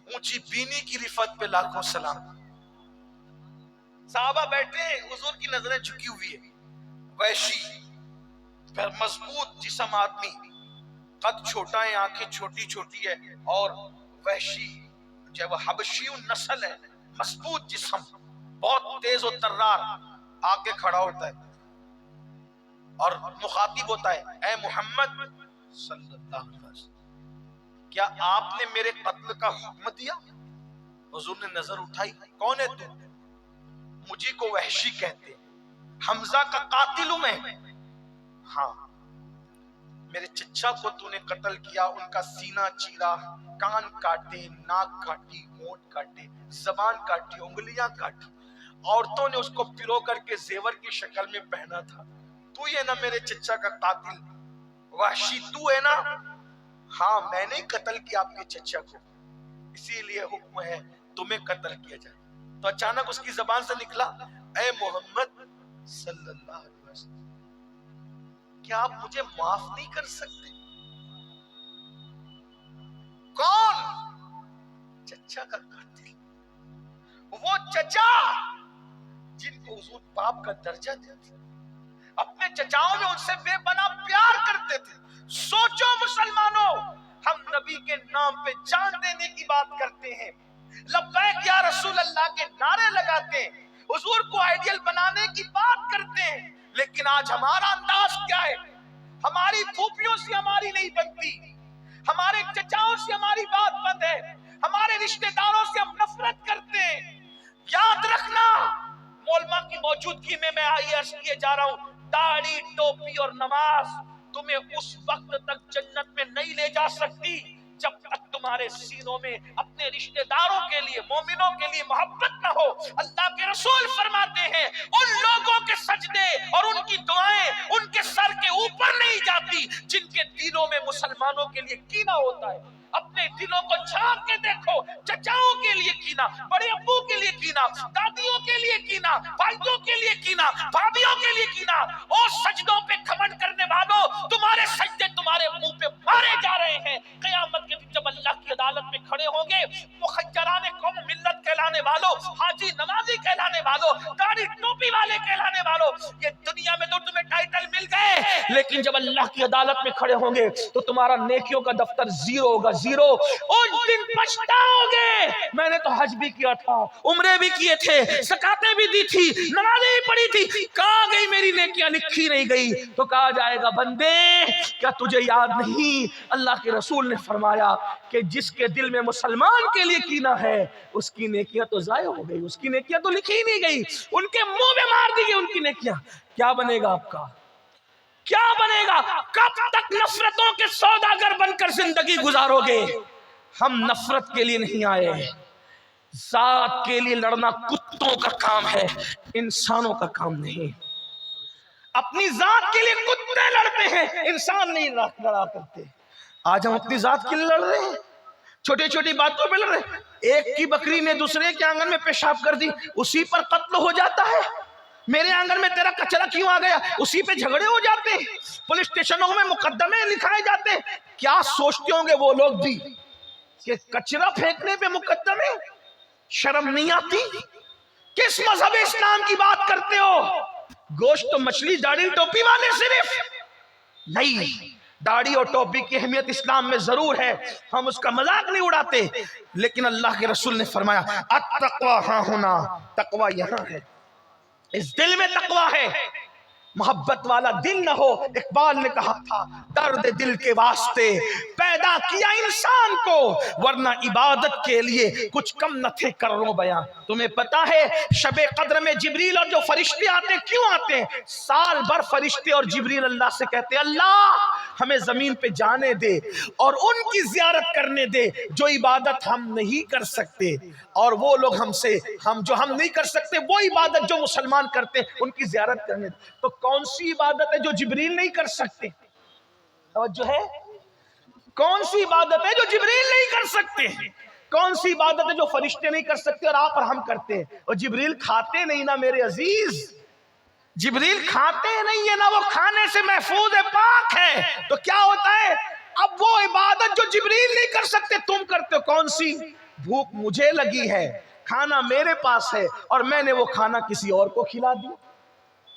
اونچی بینی کی رفت پہ لاکھوں سلام. صحابہ بیٹھے ہیں، حضور کی نظریں جھکی ہوئی ہے. وحشی پھر مضبوط جسم آدمی، قد چھوٹا ہے، آنکھیں چھوٹی چھوٹی ہے، اور وحشی جو وہ حبشی نسل ہے، مضبوط جسم، بہت تیز و ترار. آگے کھڑا ہوتا ہے اور مخاطب ہوتا ہے اے محمد صلی اللہ علیہ وسلم، کیا آپ نے میرے قتل کا حکم دیا؟ حضور نے نظر اٹھائی، کون ہے تو؟ مجھے کو وحشی کہتے، حمزہ کا قاتل ہوں میں. ہاں، میرے چچا کو تو نے قتل کیا، ان کا سینہ چیرا، کان کاٹے، ناک کاٹی، ہونٹ کاٹے، زبان کاٹی، انگلیاں کاٹی. عورتوں نے اس کو پرو کر کے زیور کی شکل میں پہنا تھا. تو یہ نا میرے چچا کا قاتل وحشی، تو ہے نا؟ ہاں، میں نے قتل کیا آپ کے چچا کو، اسی لیے حکم ہے تمہیں قتل کیا جائے. تو اچانک اس کی زبان سے نکلا اے محمد صلی اللہ علیہ وسلم، کیا آپ مجھے معاف نہیں کر سکتے؟ کون؟ چچا کا قاتل، وہ چچا جن کو حضور باپ کا درجہ دیتے، اپنے چچاؤں میں ان سے بے پناہ پیار کرتے تھے. سوچو مسلمانوں، ہم نبی کے نام پہ جان دینے کی بات کرتے ہیں، لبیک یا رسول اللہ کے نعرے لگاتے ہیں، حضور کو آئیڈیل بنانے کی بات کرتے ہیں. لیکن آج ہمارا انداز کیا ہے؟ ہماری پھوپھیوں سے ہماری نہیں بنتی، ہمارے چچاؤں سے ہماری بات بند ہے، ہمارے رشتہ داروں سے ہم نفرت کرتے ہیں. یاد رکھنا، مولما کی موجودگی میں آئی عرض کیے جا رہا ہوں، داڑھی، ٹوپی اور نماز تمہیں اس وقت تک جنت میں نہیں لے جا سکتی جب تک تمہارے سینوں میں اپنے رشتہ داروں کے لیے، مومنوں کے لیے محبت نہ ہو، اللہ کے رسول فرماتے ہیں ان لوگوں کے سجدے اور ان کی دعائیں ان کے سر کے اوپر نہیں جاتی جن کے دلوں میں مسلمانوں کے لیے کینہ ہوتا ہے۔ اپنے دلوں کو جھانک کے دیکھو، چچاؤں کے لیے کینہ، بڑے ابو کے لیے کینہ، دادیوں کے لیے کینہ، بھائیوں کے لیے کینہ، بھابھیوں کے لیے کینہ، اور سجدوں پہ گھمنڈ کرنے والوں، تمہارے سجدے تمہارے منہ پہ مارے جا رہے ہیں۔ قیامت کے دن جب اللہ کی عدالت میں کھڑے ہوں گے، مخجران قوم ملت کہلانے والوں، حاجی نمازی کہلانے والوں، داڑھی ٹوپی والے کہلانے والوں، یہ دنیا میں تو تمہیں ٹائٹل مل گئے، لیکن جب اللہ کی عدالت میں کھڑے ہوں گے تو تمہارا نیکیوں کا دفتر زیرو ہوگا، زیرو۔ اس دن پچھتاؤ گے، میں نے تو حج بھی کیا تھا، عمرے بھی کیے تھے، زکاتیں بھی دی تھی، نمازیں بھی پڑھی تھی، کہاں گئی میری نیکیاں؟ لکھی نہیں گئی۔ تو کہا جائے گا بندے کیا تجھے یاد نہیں؟ اللہ کے رسول نے فرمایا کہ جس کے دل میں مسلمان کے لیے کینہ ہے اس کی نیکیاں تو ضائع ہو گئی، اس کی نیکیاں تو لکھی نہیں گئی، ان کے منہ میں مار دی گئی ان کی نیکیاں۔ کیا بنے گا آپ کا؟ کیا بنے گا؟ کب تک نفرتوں کے سوداگر بن کر زندگی گزارو گے؟ ہم نفرت کے لیے نہیں آئے، ذات کے لیے لڑنا کتوں کا کام ہے، انسانوں کا کام نہیں۔ اپنی ذات کے لیے کتے لڑتے ہیں، انسان نہیں لڑا کرتے۔ آج ہم اپنی ذات کے لیے لڑ رہے ہیں، چھوٹی چھوٹی باتوں پہ لڑ رہے ہیں۔ ایک کی بکری نے دوسرے کے آنگن میں پیشاب کر دی، اسی پر قتل ہو جاتا ہے۔ میرے آنگن میں تیرا کچرا کیوں آ گیا، اسی پہ جھگڑے ہو جاتے ہیں، پولیس اسٹیشنوں میں مقدمے لکھائے جاتے ہیں۔ کیا سوچتے ہوں گے وہ لوگ بھی کہ کچرا پھینکنے پہ مقدمے؟ شرم نہیں آتی؟ کس مذہب اسلام کی بات کرتے ہو؟ گوشت تو مچھلی داڑھی ٹوپی والے صرف نہیں، داڑھی اور ٹوپی کی اہمیت اسلام میں ضرور ہے، ہم اس کا مذاق نہیں اڑاتے، لیکن اللہ کے رسول نے فرمایا التقوی ہاں ہونا، تقوی یہاں ہے، اس دل میں تقوی ہے۔ محبت والا دل نہ ہو، اقبال نے کہا تھا درد دل کے واسطے پیدا کیا انسان کو، ورنہ عبادت کے لیے کچھ کم نہ تھے کروں بیاں۔ تمہیں پتا ہے شب قدر میں جبریل اور جو فرشتے آتے کیوں آتے ہیں؟ سال بھر فرشتے اور جبریل اللہ سے کہتے ہیں اللہ ہمیں زمین پہ جانے دے اور ان کی زیارت کرنے دے جو عبادت ہم نہیں کر سکتے، اور وہ لوگ ہم نہیں کر سکتے وہ عبادت جو مسلمان کرتے ہیں ان کی زیارت کرنے دے۔ تو کون سی عبادت ہے جو جبریل نہیں کر سکتے؟ توجہ ہے؟ کون سی عبادت ہے جو جبریل نہیں کر سکتے؟ کون سی عبادت ہے جو فرشتے نہیں کر سکتے اور آپ اور ہم کرتے ہیں؟ اور جبریل کھاتے نہیں نا میرے عزیز، جبریل کھاتے نہیں ہے نا، وہ کھانے سے محفوظ ہے، پاک ہے۔ تو کیا ہوتا ہے؟ اب وہ عبادت جو جبریل نہیں کر سکتے تم کرتے ہو، کون سی؟ بھوک مجھے لگی ہے، کھانا میرے پاس ہے اور میں نے وہ کھانا کسی اور کو کھلا دیا،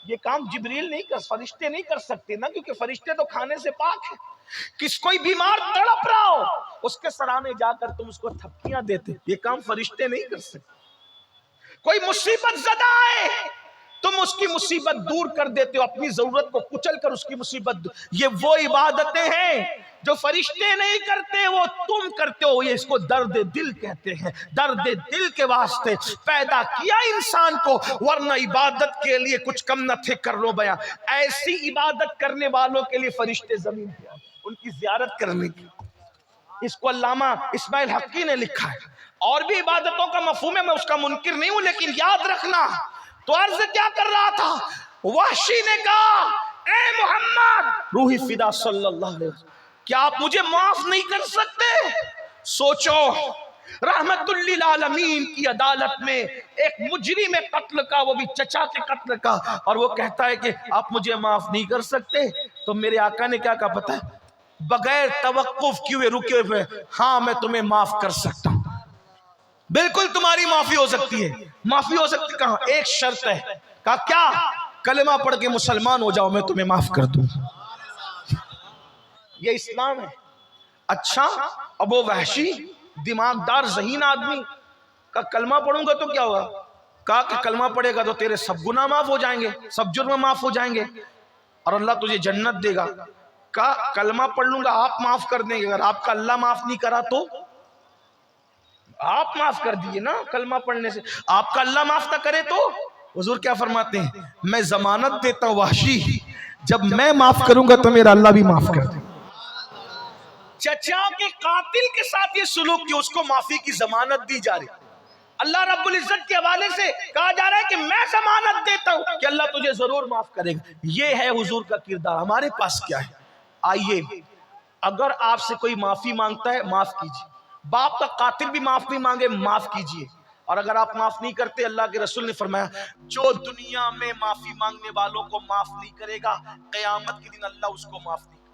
یہ کام جبریل نہیں کر، فرشتے نہیں کر سکتے نا، کیونکہ فرشتے تو کھانے سے پاک ہیں۔ کوئی بیمار تڑپ رہا ہو اس کے سرانے جا کر تم اس کو تھپکیاں دیتے، یہ کام فرشتے نہیں کر سکتے۔ کوئی مصیبت زدہ آئے تم اس کی مصیبت دور کر دیتے ہو، اپنی ضرورت کو کچل کر اس کی مصیبت دور۔ یہ وہ عبادتیں ہیں جو فرشتے نہیں کرتے، وہ تم کرتے ہو، یہ اس کو درد دل کہتے ہیں۔ درد دل کے واسطے پیدا کیا انسان کو، ورنہ عبادت کے لیے کچھ کم نہ تھے کر لو بیاں۔ ایسی عبادت کرنے والوں کے لیے فرشتے زمین پہ آتے، ان کی زیارت کرنے کی۔ اس کو علامہ اسماعیل حقی نے لکھا ہے۔ اور بھی عبادتوں کا مفہوم ہے، میں اس کا منکر نہیں ہوں، لیکن یاد رکھنا تو عرض کیا کر رہا تھا؟ وحشی نے کہا اے محمد روحی فدا صلی اللہ علیہ وسلم، کیا آپ مجھے معاف نہیں کر سکتے؟ سوچو رحمت للعالمین کی عدالت میں ایک مجرم قتل کا، وہ بھی چچا کے قتل کا، اور وہ کہتا ہے کہ آپ مجھے معاف نہیں کر سکتے؟ تو میرے آقا نے کیا کہا پتہ ہے؟ بغیر توقف کیے رکے ہوئے ہاں میں تمہیں معاف کر سکتا ہوں، بالکل تمہاری معافی ہو سکتی ہے۔ معافی ہو سکتی کہاں؟ ایک شرط ہے۔ کہا کیا؟ کلمہ پڑھ کے مسلمان ہو جاؤ میں تمہیں معاف کر دوں۔ یہ اسلام ہے۔ اچھا اب وہ وحشی دماغدار ذہین آدمی کا کلمہ پڑھوں گا تو کیا ہوگا؟ کہا کہ کلمہ پڑھے گا تو تیرے سب گناہ معاف ہو جائیں گے، سب جرم معاف ہو جائیں گے اور اللہ تجھے جنت دے گا۔ کہا کلمہ پڑھ لوں گا آپ معاف کر دیں گے، اگر آپ کا اللہ معاف نہیں کرا تو آپ معاف کر دیجئے نا، کلمہ پڑھنے سے آپ کا اللہ معاف نہ کرے تو؟ حضور کیا فرماتے ہیں؟ میں ضمانت دیتا ہوں وحشی جب میں معاف کروں گا تو میرا اللہ بھی معاف کر دے۔ چچا کے قاتل کے ساتھ یہ سلوک کیا، اس کو معافی کی ضمانت دی جا رہی۔ اللہ رب العزت کے حوالے سے کہا جا رہا ہے کہ میں ضمانت دیتا ہوں کہ اللہ تجھے ضرور معاف کرے گا۔ یہ ہے حضور کا کردار۔ ہمارے پاس کیا ہے؟ آئیے، اگر آپ سے کوئی معافی مانگتا ہے معاف کیجیے، باپ کا قاتل بھی معافی مانگے معاف کیجیے، اور اگر آپ معاف نہیں کرتے، اللہ کے رسول نے فرمایا جو دنیا میں معافی مانگنے والوں کو معاف نہیں کرے گا، قیامت کے دن اللہ اس کو معاف نہیں کرے گا۔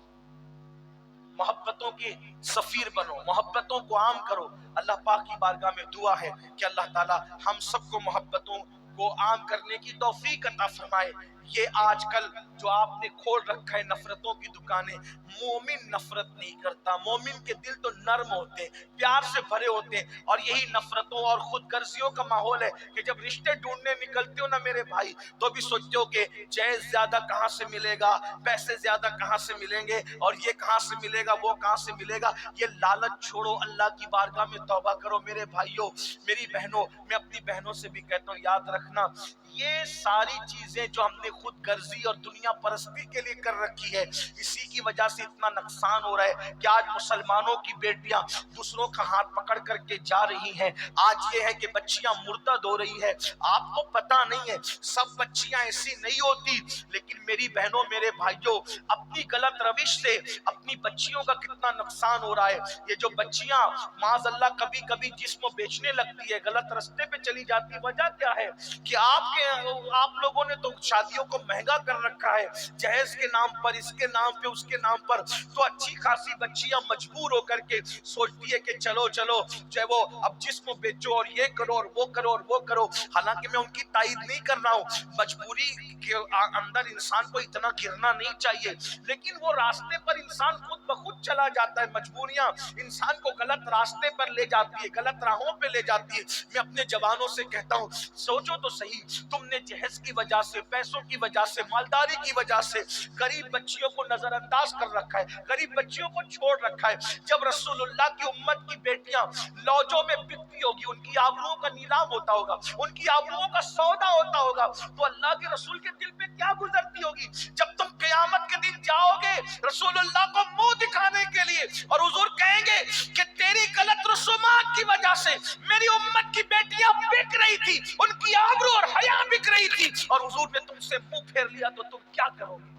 محبتوں کے سفیر بنو، محبتوں کو عام کرو۔ اللہ پاک کی بارگاہ میں دعا ہے کہ اللہ تعالی ہم سب کو محبتوں کو عام کرنے کی توفیق عطا فرمائے۔ یہ آج کل جو آپ نے کھول رکھا ہے نفرتوں کی دکانیں، مومن نفرت نہیں کرتا، مومن کے دل تو نرم ہوتے ہیں، پیار سے بھرے ہوتے ہیں، اور یہی نفرتوں اور خود غرضیوں کا ماحول ہے کہ جب رشتے ڈھونڈنے نکلتے ہو نا میرے بھائی، تو بھی سوچتے ہو کہ جہیز زیادہ کہاں سے ملے گا، پیسے زیادہ کہاں سے ملیں گے، اور یہ کہاں سے ملے گا، وہ کہاں سے ملے گا۔ یہ لالچ چھوڑو، اللہ کی بارگاہ میں توبہ کرو۔ میرے بھائیوں، میری بہنوں، میں اپنی بہنوں سے بھی کہتا ہوں، یاد رکھنا یہ ساری چیزیں جو ہم نے خود غرضی اور دنیا پرستی کے لیے کر رکھی ہے، اسی کی وجہ سے اتنا نقصان ہو رہا ہے کہ آج مسلمانوں کی بیٹیاں دوسروں کا ہاتھ پکڑ کر کے جا رہی ہیں۔ آج یہ ہے کہ بچیاں مرتد ہو رہی ہیں۔ آپ کو پتہ نہیں ہے، سب بچیاں ایسی نہیں ہوتی، لیکن میری بہنوں، میرے بھائیوں، اپنی غلط روش سے اپنی بچیوں کا کتنا نقصان ہو رہا ہے۔ یہ جو بچیاں معاذ اللہ کبھی کبھی جسم بیچنے لگتی ہے، غلط رستے پہ چلی جاتی ہے، وجہ کیا ہے کہ آپ لوگوں نے تو شادیوں کو مہنگا کر رکھا ہے، جہیز کے نام پر، اس کے نام پہ، اس کے نام پر، تو اچھی خاصی بچیاں مجبور ہو کر کے سوچتی ہے کہ چلو چلو جو ہے وہ اب جسم بیچو اور یہ کرو اور وہ کرو اور وہ کرو۔ حالانکہ میں ان کی تائید نہیں کر رہا ہوں، مجبوری کے اندر انسان کو اتنا گرنا نہیں چاہیے، لیکن وہ راستے پر انسان خود بخود چلا جاتا ہے۔ مجبوریاں انسان کو غلط راستے پر لے جاتی ہے، غلط راہوں پہ لے جاتی ہے۔ میں اپنے جوانوں سے کہتا ہوں، سوچو تو صحیح، تم نے جہیز کی وجہ سے، پیسوں کی وجہ سے، مالداری کی وجہ سے غریب بچیوں کو نظر انداز کر رکھا ہے، غریب بچیوں کو چھوڑ رکھا ہے۔ جب رسول اللہ کی امت کی بیٹیاں لوجوں میں بکتی ہوگی، ان کی آبروؤں کا نیلام ہوتا ہوگا، ان کی آبروؤں کا سودا ہوتا ہوگا، تو اللہ کے رسول کے دل پہ کیا گزرتی ہوگی؟ جب تم قیامت کے دن جاؤ گے رسول اللہ کو منہ دکھانے کے لیے، اور حضور کہیں گے کہ تیری غلط رسومات کی وجہ سے میری امت کی بیٹیاں بک رہی تھی، ان کی آبرو اور حیا بک رہی تھی، اور حضور نے تم سے منہ پھیر لیا، تو تم کیا کرو گے؟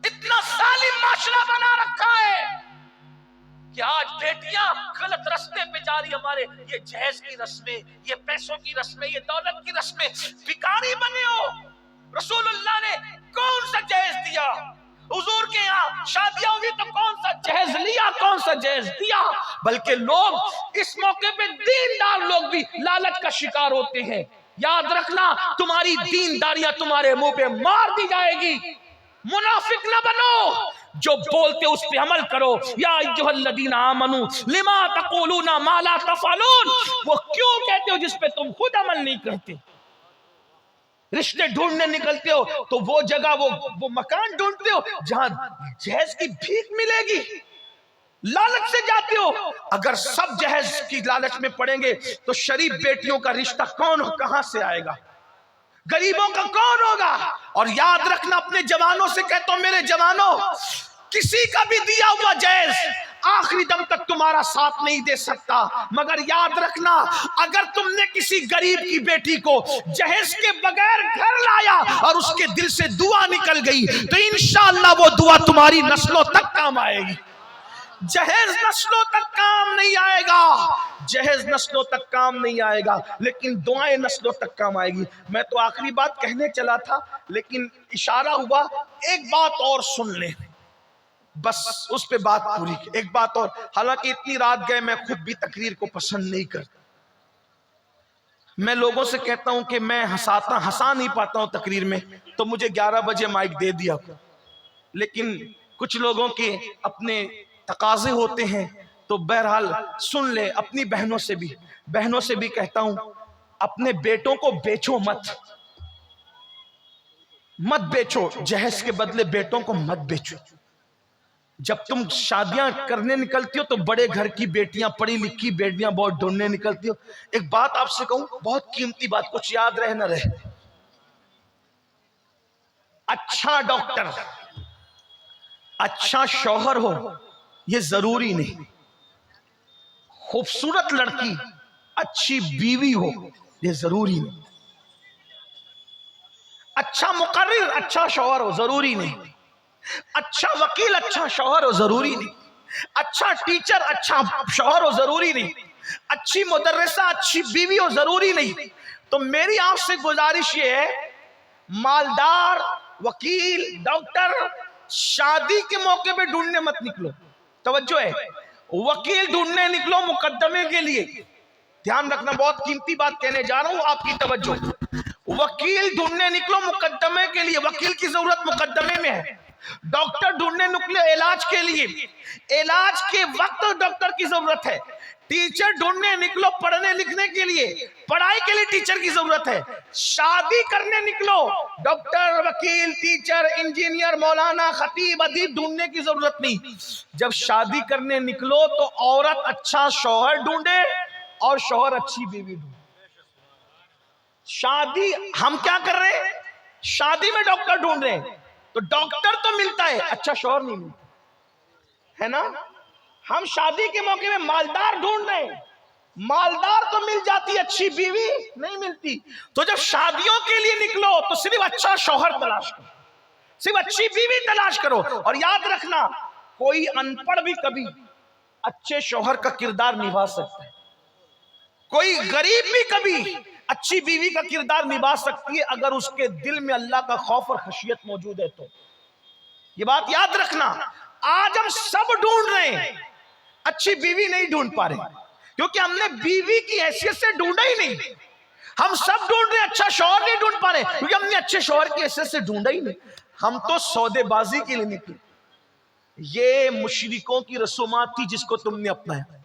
اتنا ظالم معاشرہ بنا رکھا ہے کہ آج بیٹیاں غلط رستے پہ جاری، ہمارے یہ جہیز کی رسمیں، یہ پیسوں کی رسمیں، یہ دولت کی رسمیں، بھکاری بنے ہو۔ رسول اللہ نے کون سا جہیز دیا؟ حضور کے یہاں شادیاں ہوئی تو کون سا جہیز لیا، کون سا جہیز دیا؟ بلکہ لوگ اس موقع پہ دیندار لوگ بھی لالچ کا شکار ہوتے ہیں۔ یاد رکھنا، تمہاری دینداریاں تمہارے منہ پہ مار دی جائے گی۔ منافق نہ بنو، جو بولتے اس پہ عمل کرو۔ یا ایھا الذین آمنوا لما تقولون ما لا تفعلون، وہ کیوں کہتے ہو جس پہ تم خود عمل نہیں کرتے؟ رشتے ڈھونڈنے نکلتے ہو تو وہ جگہ، وہ مکان ڈھونڈتے ہو جہاں جہیز کی بھیک ملے گی، لالچ سے جاتے ہو۔ اگر سب جہیز کی لالچ میں پڑیں گے تو شریف بیٹیوں کا رشتہ کہاں سے آئے گا؟ غریبوں کا کون ہوگا؟ اور یاد رکھنا، اپنے جوانوں سے کہتا ہوں، میرے جوانوں، کسی کا بھی دیا ہوا جہیز آخری دم تک تمہارا ساتھ نہیں دے سکتا، مگر یاد رکھنا، اگر تم نے کسی غریب کی بیٹی کو جہیز کے بغیر گھر لایا اور اس کے دل سے دعا نکل گئی تو انشاءاللہ وہ دعا تمہاری نسلوں تک کام آئے گی۔ جہیز نسلوں تک کام نہیں آئے گا، جہیز نسلوں تک کام نہیں آئے گا، لیکن دعائیں نسلوں تک کام آئے گی۔ میں تو آخری بات کہنے چلا تھا لیکن اشارہ ہوا، ایک بات اور سن لیں، بس اس پہ بات پوری کی۔ ایک بات اور، حالانکہ اتنی رات گئے، میں خود بھی تقریر کو پسند نہیں کرتا، میں لوگوں سے کہتا ہوں کہ میں ہنسا نہیں پاتا ہوں تقریر میں، تو مجھے 11 بجے مائک دے دیا، لیکن کچھ لوگوں کے اپنے تقاضے ہوتے ہیں، تو بہرحال سن لے۔ اپنی بہنوں سے بھی کہتا ہوں، اپنے بیٹوں کو بیچو مت بیچو، جہیز کے بدلے بیٹوں کو مت بیچو۔ جب تم شادیاں کرنے نکلتی ہو تو بڑے گھر کی بیٹیاں، پڑھی لکھی بیٹیاں بہت ڈھونڈنے نکلتی ہو۔ ایک بات آپ سے کہوں، بہت قیمتی بات، کچھ یاد رہے نہ رہے، اچھا ڈاکٹر، اچھا شوہر ہو یہ ضروری نہیں، خوبصورت لڑکی اچھی بیوی ہو یہ ضروری نہیں، اچھا مقرر اچھا شوہر ہو ضروری نہیں، اچھا وکیل اچھا شوہر ہو ضروری نہیں، اچھا ٹیچر اچھا شوہر ہو ضروری نہیں، اچھی مدرسہ اچھی بیوی ہو ضروری نہیں۔ تو میری آپ سے گزارش یہ ہے، مالدار وکیل ڈاکٹر شادی کے موقع پہ ڈھونڈنے مت نکلو، توجہ ہے، وکیل ڈھونڈنے نکلو مقدمے کے لیے، دھیان رکھنا بہت قیمتی بات کہنے جا رہا ہوں، آپ کی توجہ، وکیل ڈھونڈنے نکلو مقدمے کے لیے، وکیل کی ضرورت مقدمے میں ہے، ڈاکٹر ڈھونڈنے نکلو علاج کے لیے، علاج کے وقت ڈاکٹر کی ضرورت ہے، ٹیچر ڈھونڈنے نکلو پڑھنے لکھنے کے لیے، پڑھائی کے لیے ٹیچر کی ضرورت ہے، شادی کرنے نکلو ڈاکٹر وکیل ٹیچر انجینئر مولانا خطیب ادیب ڈھونڈنے کی ضرورت نہیں۔ جب شادی کرنے نکلو تو عورت اچھا شوہر ڈھونڈے اور شوہر اچھی بیوی ڈھونڈے۔ شادی ہم کیا کر رہے ہیں، شادی میں ڈاکٹر ڈھونڈ رہے ہیں تو ڈاکٹر تو ملتا ہے اچھا شوہر نہیں ملتا ہے نا، ہم شادی کے موقع میں مالدار ڈھونڈ رہے ہیں، مالدار تو مل جاتی اچھی بیوی نہیں ملتی۔ تو جب شادیوں کے لیے نکلو تو صرف اچھا شوہر تلاش کرو، صرف اچھی بیوی تلاش کرو، اور یاد رکھنا کوئی ان پڑھ بھی کبھی اچھے شوہر کا کردار نبھا سکتا ہے، کوئی غریب بھی کبھی اچھی بیوی کا کردار نبھا سکتی ہے اگر اس کے دل میں اللہ کا خوف اور خشیت موجود ہے تو۔ یہ بات یاد رکھنا، آج ہم سب ڈھونڈ رہے ہیں اچھی بیوی نہیں ڈھونڈ پا رہے کیونکہ ہم نے بیوی کی حیثیت سے ڈھونڈا ہی نہیں، ہم سب ڈھونڈ رہے ہیں اچھا شوہر نہیں ڈھونڈ پا رہے کیونکہ ہم نے اچھے شوہر کی حیثیت سے ڈھونڈا ہی نہیں، ہم تو سودے بازی کے لیے نکلے۔ یہ مشرکوں کی رسومات تھی جس کو تم نے اپنایا،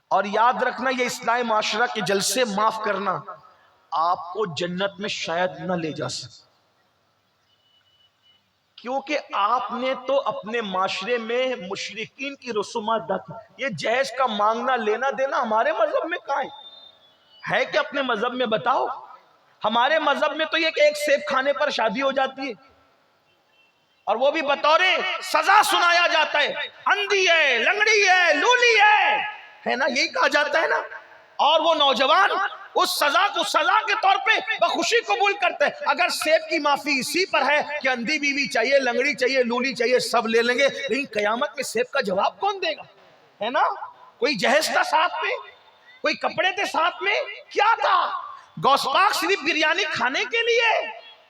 اور یاد رکھنا یہ اصلاح معاشرہ کے جلسے معاف کرنا آپ کو جنت میں شاید نہ لے جا سکے، کیونکہ آپ نے تو اپنے معاشرے میں مشرکین کی رسومات داخل، یہ جہیز کا مانگنا لینا دینا ہمارے مذہب میں کہاں ہے کہ اپنے مذہب میں بتاؤ، ہمارے مذہب میں تو یہ کہ ایک سیب کھانے پر شادی ہو جاتی ہے اور وہ بھی بطور سزا سنایا جاتا ہے، اندھی ہے لنگڑی ہے لولی ہے نا، یہی کہا جاتا ہے نا، اور وہ نوجوان اس سزا کو سزا کے طور پہ بخوشی قبول کرتے ہیں۔ اگر سیب کی معافی اسی پر ہے کہ اندھی بیوی چاہیے لنگڑی چاہیے لولی چاہیے سب لے لیں گے، لیکن قیامت میں سیب کا جواب کون دے گا، ہے نا؟ کوئی جہیز تھا ساتھ میں، کوئی کپڑے تھے ساتھ میں، کیا تھا؟ غوث پاک صرف بریانی کھانے کے لیے؟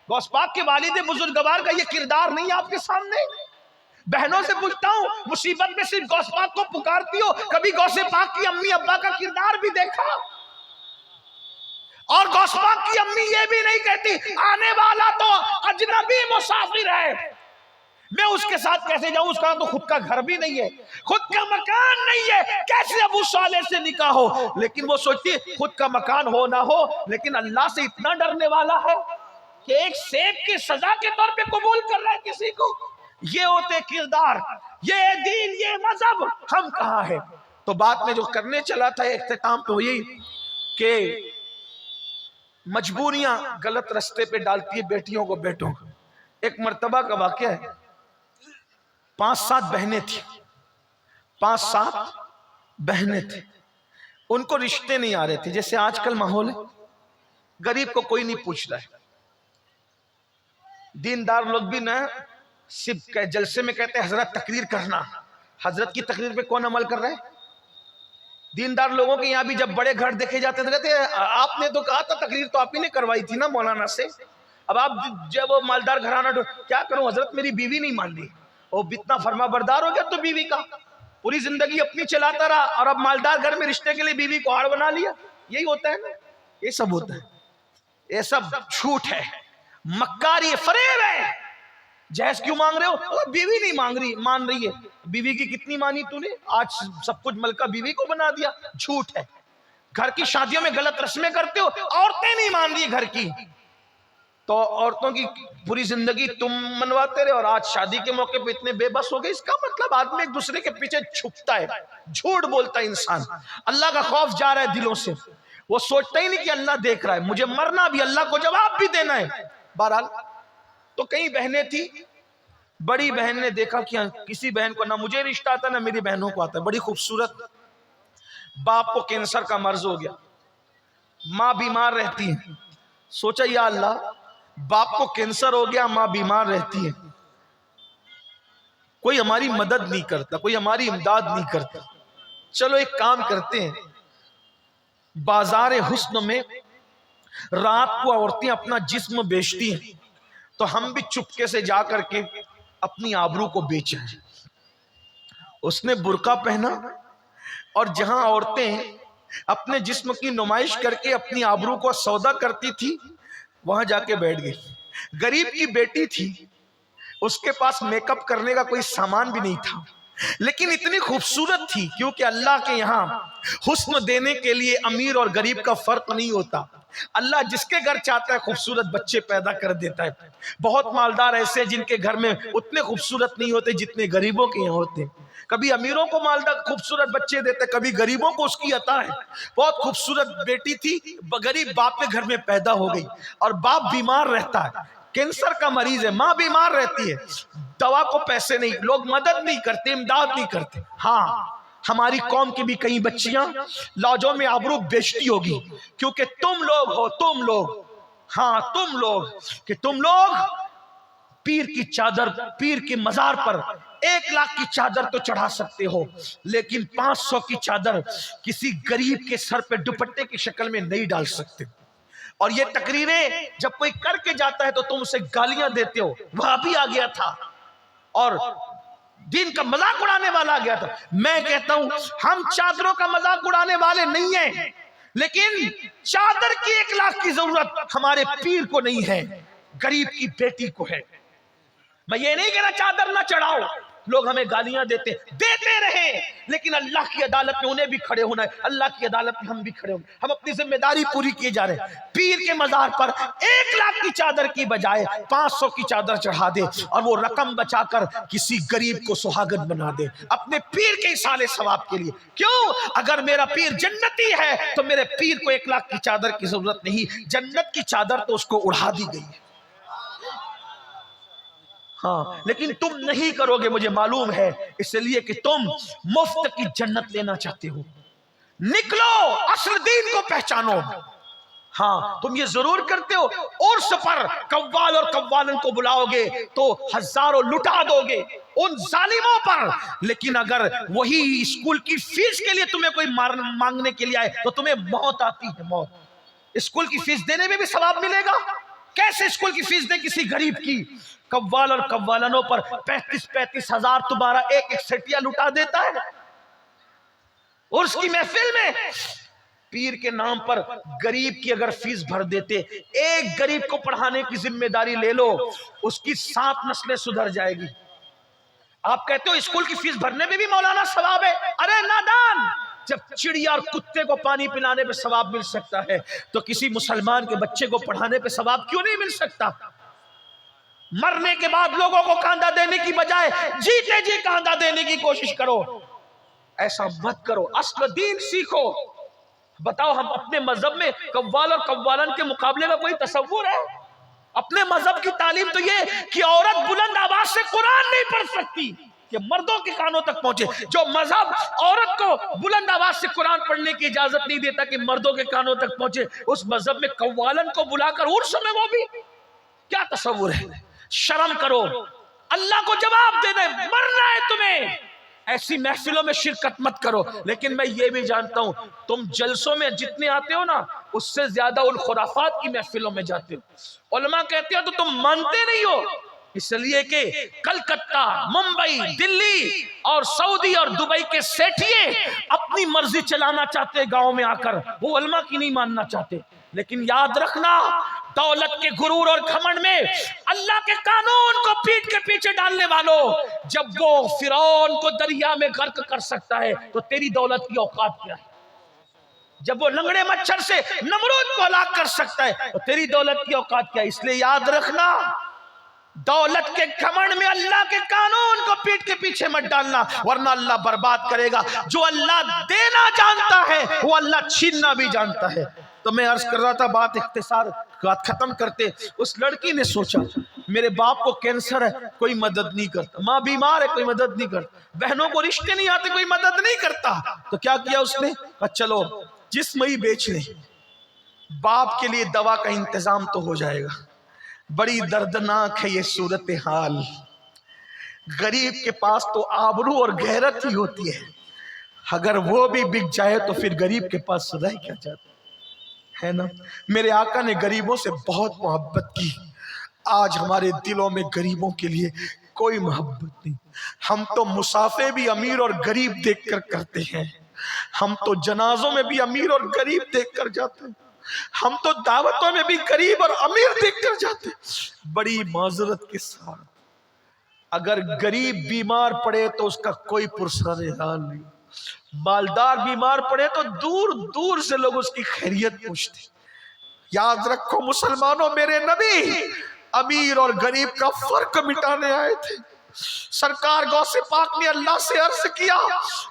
غوث پاک کے والد بزرگوار کا یہ کردار نہیں آپ کے سامنے؟ بہنوں سے پوچھتا ہوں مصیبت میں صرف غوث پاک کو پکارتی ہو، کبھی غوث پاک کی امی ابا کا کردار بھی دیکھا؟ اور غوث پاک کی امی یہ بھی نہیں کہتی آنے والا تو اجنبی مسافر ہے، میں اس کے ساتھ کیسے جاؤں، اس کا تو خود کا گھر بھی نہیں ہے، خود کا مکان نہیں ہے، کیسے ابو صالح سے نکاح ہو؟ لیکن وہ سوچتی ہے خود کا مکان ہو نہ ہو لیکن اللہ سے اتنا ڈرنے والا ہے کہ ایک سیب کی سزا کے طور پہ قبول کر رہا ہے کسی کو۔ یہ ہوتے کردار، یہ دین، یہ مذہب ہم کہاں ہے؟ تو بات میں جو کرنے چلا تھا اختتام پہ ہوئی کہ مجبوریاں غلط رستے پہ ڈالتی ہے بیٹیوں کو بیٹوں کو۔ ایک مرتبہ کا واقعہ ہے، 5-7 بہنیں تھیں، 5-7 بہنیں تھیں، ان کو رشتے نہیں آ رہے تھے، جیسے آج کل ماحول ہے، غریب کو کوئی نہیں پوچھ رہا ہے، دیندار لوگ بھی نہ صرف جلسے میں کہتے ہیں حضرت تقریر کرنا، حضرت کی تقریر پہ کون عمل کر رہا ہے؟ دیندار لوگوں کے یہاں بھی جب بڑے گھر دیکھے جاتے ہیں تو کہتے ہیں آپ نے تو کہا تھا تقریر تو آپ ہی نے کروائی تھی نا مولانا سے، اب آپ جب وہ مالدار گھرانہ کیا کروں حضرت میری بیوی نہیں مان لی، وہ اتنا فرما بردار ہو گیا تو بیوی کا پوری زندگی اپنی چلاتا رہا اور اب مالدار گھر میں رشتے کے لیے بیوی کو ہار بنا لیا، یہی ہوتا ہے نا، یہ سب ہوتا ہے، یہ سب جھوٹ ہے، مکاری فریب ہے۔ جہیز کیوں مانگ رہے ہو؟ بیوی نہیں مان رہی ہے، بیوی کی کتنی مانی تو نے؟ آج سب کچھ ملکہ بیوی کو بنا دیا، جھوٹ ہے۔ گھر کی شادیوں میں غلط رسمیں کرتے ہو، عورتیں نہیں مان رہی گھر کی، تو عورتوں کی پوری زندگی تم منواتے رہے اور آج شادی کے موقع پہ اتنے بے بس ہو گئے۔ اس کا مطلب آدمی ایک دوسرے کے پیچھے چھپتا ہے، جھوٹ بولتا ہے انسان، اللہ کا خوف جا رہا ہے دلوں سے، وہ سوچتا ہی نہیں کہ اللہ دیکھ رہا ہے، مجھے مرنا بھی اللہ کو جواب بھی دینا ہے۔ بہرحال تو کئی بہنیں تھی بڑی بہن نے دیکھا کہ کسی بہن کو نہ مجھے رشتہ آتا نہ میری بہنوں کو آتا ہے، بڑی خوبصورت، باپ کو کینسر کا مرض ہو گیا، ماں بیمار رہتی ہے، سوچا یا اللہ باپ کو کینسر ہو گیا، ماں بیمار رہتی ہے، کوئی ہماری مدد نہیں کرتا، کوئی ہماری امداد نہیں کرتا، چلو ایک کام کرتے ہیں، بازار حسن میں رات کو عورتیں اپنا جسم بیچتی ہیں تو ہم بھی چپکے سے جا کر کے اپنی آبرو کو بیچیں۔ اس نے برقع پہنا اور جہاں عورتیں اپنے جسم کی نمائش کر کے اپنی آبرو کو سودا کرتی تھی وہاں جا کے بیٹھ گئی۔ غریب کی بیٹی تھی، اس کے پاس میک اپ کرنے کا کوئی سامان بھی نہیں تھا، لیکن اتنی خوبصورت تھی، کیونکہ اللہ کے یہاں حسن دینے کے لیے امیر اور غریب کا فرق نہیں ہوتا، اللہ جس کے گھر چاہتا ہے خوبصورت بچے پیدا کر دیتا ہے۔ بہت مالدار ایسے جن کے گھر میں اتنے خوبصورت نہیں ہوتے جتنے غریبوں کے یہاں ہوتے ہیں، کبھی امیروں کو مالدار خوبصورت بچے دیتے، کبھی غریبوں کو اس کی عطا ہے۔ بہت خوبصورت بیٹی تھی، غریب باپ کے گھر میں پیدا ہو گئی، اور باپ بیمار رہتا ہے، کینسر کا مریض ہے، ماں بیمار رہتی ہے، دوا کو پیسے نہیں، لوگ مدد نہیں کرتے، امداد نہیں کرتے۔ ہاں ہماری قوم کی بھی کئی بچیاں لاجوں میں آبرو بیچتی ہوگی، کیونکہ تم لوگ ہو، تم لوگ، ہاں تم لوگ، کہ تم لوگ پیر کی چادر، پیر کی مزار پر 1,00,000 کی چادر تو چڑھا سکتے ہو، لیکن 500 کی چادر کسی غریب کے سر پہ دوپٹے کی شکل میں نہیں ڈال سکتے۔ اور یہ تقریریں جب کوئی کر کے جاتا ہے تو تم اسے گالیاں دیتے ہو، وہاں بھی آ گیا تھا اور دین کا مذاق اڑانے والا آ گیا تھا۔ میں کہتا ہوں ہم چادروں کا مذاق اڑانے والے نہیں ہیں، لیکن چادر کی 1,00,000 کی ضرورت ہمارے پیر کو نہیں ہے، غریب کی بیٹی کو ہے۔ میں یہ نہیں کہنا چادر نہ چڑھاؤ، لوگ ہمیں گالیاں دیتے رہیں، لیکن اللہ کی عدالت میں انہیں بھی کھڑے ہونا ہے، اللہ کی عدالت میں ہم بھی کھڑے ہونا ہے، ہم اپنی ذمہ داری پوری کیے جا رہے ہیں۔ پیر کے مزار پر 1,00,000 کی چادر کی بجائے 500 کی چادر چڑھا دے اور وہ رقم بچا کر کسی غریب کو سہاگن بنا دے اپنے پیر کے اصالے ثواب کے لیے۔ کیوں؟ اگر میرا پیر جنتی ہے تو میرے پیر کو 1,00,000 کی چادر کی ضرورت نہیں، جنت کی چادر تو اس کو اڑا دی گئی ہے۔ ہاں لیکن تم نہیں کرو گے، مجھے معلوم ہے، اس لیے کہ تم مفت کی جنت لینا چاہتے ہو۔ نکلو، اصل دین کو پہچانو۔ ہاں تم یہ ضرور کرتے ہو، عرس پر قوال اور قوالن کو بلاؤ گے تو ہزاروں لٹا دو گے ان ظالموں پر، لیکن اگر وہی اسکول کی فیس کے لیے تمہیں کوئی مانگنے کے لیے آئے تو تمہیں موت آتی ہے، موت۔ اسکول کی فیس دینے میں بھی ثواب ملے گا، کیسے اسکول کی فیس دیں کسی غریب کی؟ قوال اور قوالنوں پر 35,000 ہزار تمہارا ایک سٹیا لٹا دیتا ہے۔ اور اس کی محفل میں پیر کے نام پر غریب کی اگر فیس بھر دیتے، ایک غریب کو پڑھانے کی ذمہ داری لے لو، اس کی 7 نسلیں سدھر جائے گی۔ آپ کہتے ہو اسکول کی فیس بھرنے میں بھی مولانا ثواب ہے، ارے نادان، جب چڑیا اور کتے کو پانی پلانے پہ ثواب مل سکتا ہے تو کسی مسلمان کے بچے کو پڑھانے پہ ثواب کیوں نہیں مل سکتا؟ مرنے کے بعد لوگوں کو کاندھا دینے کی بجائے جیتے جی کاندھا دینے کی کوشش کرو، ایسا مت کرو، اصل دین سیکھو۔ بتاؤ ہم اپنے مذہب میں قوال اور قوالن کے مقابلے میں کوئی تصور ہے؟ اپنے مذہب کی تعلیم تو یہ کہ عورت بلند آواز سے قرآن نہیں پڑھ سکتی کہ مردوں کے کانوں تک پہنچے۔ جو مذہب عورت کو بلند آواز سے قرآن پڑھنے کی اجازت نہیں دیتا کہ مردوں کے کانوں تک پہنچے، اس مذہب میں قوالن کو بلا کر عرس میں وہ بھی کیا تصور ہے؟ شرم کرو، اللہ کو جواب دینا ہے، مرنا ہے تمہیں، ایسی محفلوں میں شرکت مت کرو۔ لیکن میں یہ بھی جانتا ہوں تم جلسوں میں جتنے آتے ہو نا اس سے زیادہ ان خرافات کی محفلوں میں جاتے ہو۔ علماء کہتے ہو تو تم مانتے نہیں ہو، اس لیے کہ کلکتہ، ممبئی، دلی اور سعودی اور دبئی کے سیٹھیے اپنی مرضی چلانا چاہتے گاؤں میں آ کر، وہ علماء کی نہیں ماننا چاہتے۔ لیکن یاد رکھنا، دولت کے غرور اور گھمنڈ میں اللہ کے قانون کو پیٹ کے پیچھے ڈالنے والوں، جب وہ فرعون کو دریا میں غرق کر سکتا ہے تو تیری دولت کی اوقات کیا ہے؟ جب وہ لنگڑے مچھر سے نمرود کو ہلاک کر سکتا ہے تو تیری دولت کی اوقات کیا ہے؟ اس لیے یاد رکھنا، دولت کے گھمنڈ میں اللہ کے قانون کو پیٹ کے پیچھے مت ڈالنا، ورنہ اللہ برباد کرے گا۔ جو اللہ دینا جانتا ہے وہ اللہ چھیننا بھی جانتا ہے۔ تو میں عرض کر رہا تھا، بات اختصار ختم کرتے، اس لڑکی نے سوچا میرے باپ کو کینسر ہے کوئی مدد نہیں کرتا، ماں بیمار ہے کوئی مدد نہیں کرتا، بہنوں کو رشتے نہیں آتے کوئی مدد نہیں کرتا۔ تو کیا کیا اس نے؟ کہا چلو جسم ہی بیچ لیں، باپ کے لیے دوا کا انتظام تو ہو جائے گا۔ بڑی دردناک ہے یہ صورتحال، غریب کے پاس تو آبرو اور غیرت ہی ہوتی ہے، اگر وہ بھی بک جائے تو پھر غریب کے پاس رہ کیا جاتا ہے نا۔ میرے آقا نے غریبوں سے بہت محبت کی، آج ہمارے دلوں میں غریبوں کے لیے کوئی محبت نہیں۔ ہم تو مسافے بھی امیر اور غریب دیکھ کر کرتے ہیں، ہم تو جنازوں میں بھی امیر اور غریب دیکھ کر جاتے ہیں، ہم تو دعوتوں میں بھی غریب اور امیر دیکھ کر جاتے ہیں۔ بڑی معذرت کے ساتھ اگر غریب بیمار پڑے تو اس کا کوئی پرسان حال نہیں، مالدار بیمار پڑے تو دور دور سے لوگ اس کی خیریت پوچھتے۔ یاد رکھو مسلمانوں، میرے نبی امیر اور غریب کا فرق مٹانے آئے تھے۔ سرکار غوث پاک نے اللہ سے عرض کیا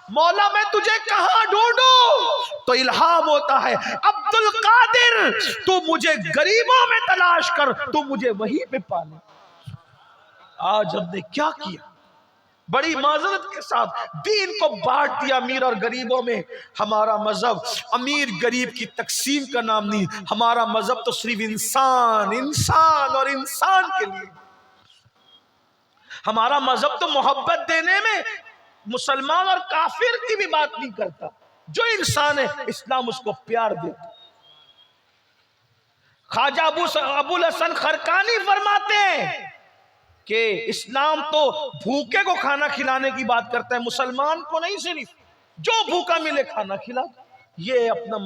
مولا میں تجھے کہاں ڈھونڈوں؟ تو الہام ہوتا ہے عبد القادر تو مجھے غریبوں میں تلاش کر، تو مجھے وہیں پہ پالے۔ آج ہم نے کیا کیا؟ بڑی معذرت کے ساتھ دین کو بانٹ دیا امیر اور غریبوں میں۔ ہمارا مذہب امیر غریب کی تقسیم کا نام نہیں، ہمارا مذہب تو صرف انسان اور انسان کے لیے۔ ہمارا مذہب تو محبت دینے میں مسلمان اور کافر کی بھی بات نہیں کرتا، جو انسان ہے اسلام اس کو پیار دیتا۔ خواجہ ابو الحسن خرقانی فرماتے ہیں کہ اسلام تو بھوکے کو کھانا کھلانے کی بات کرتا ہے، مسلمان کو نہیں، صرف جو بھوکا ملے کھانا کھلا۔ یہ اپنا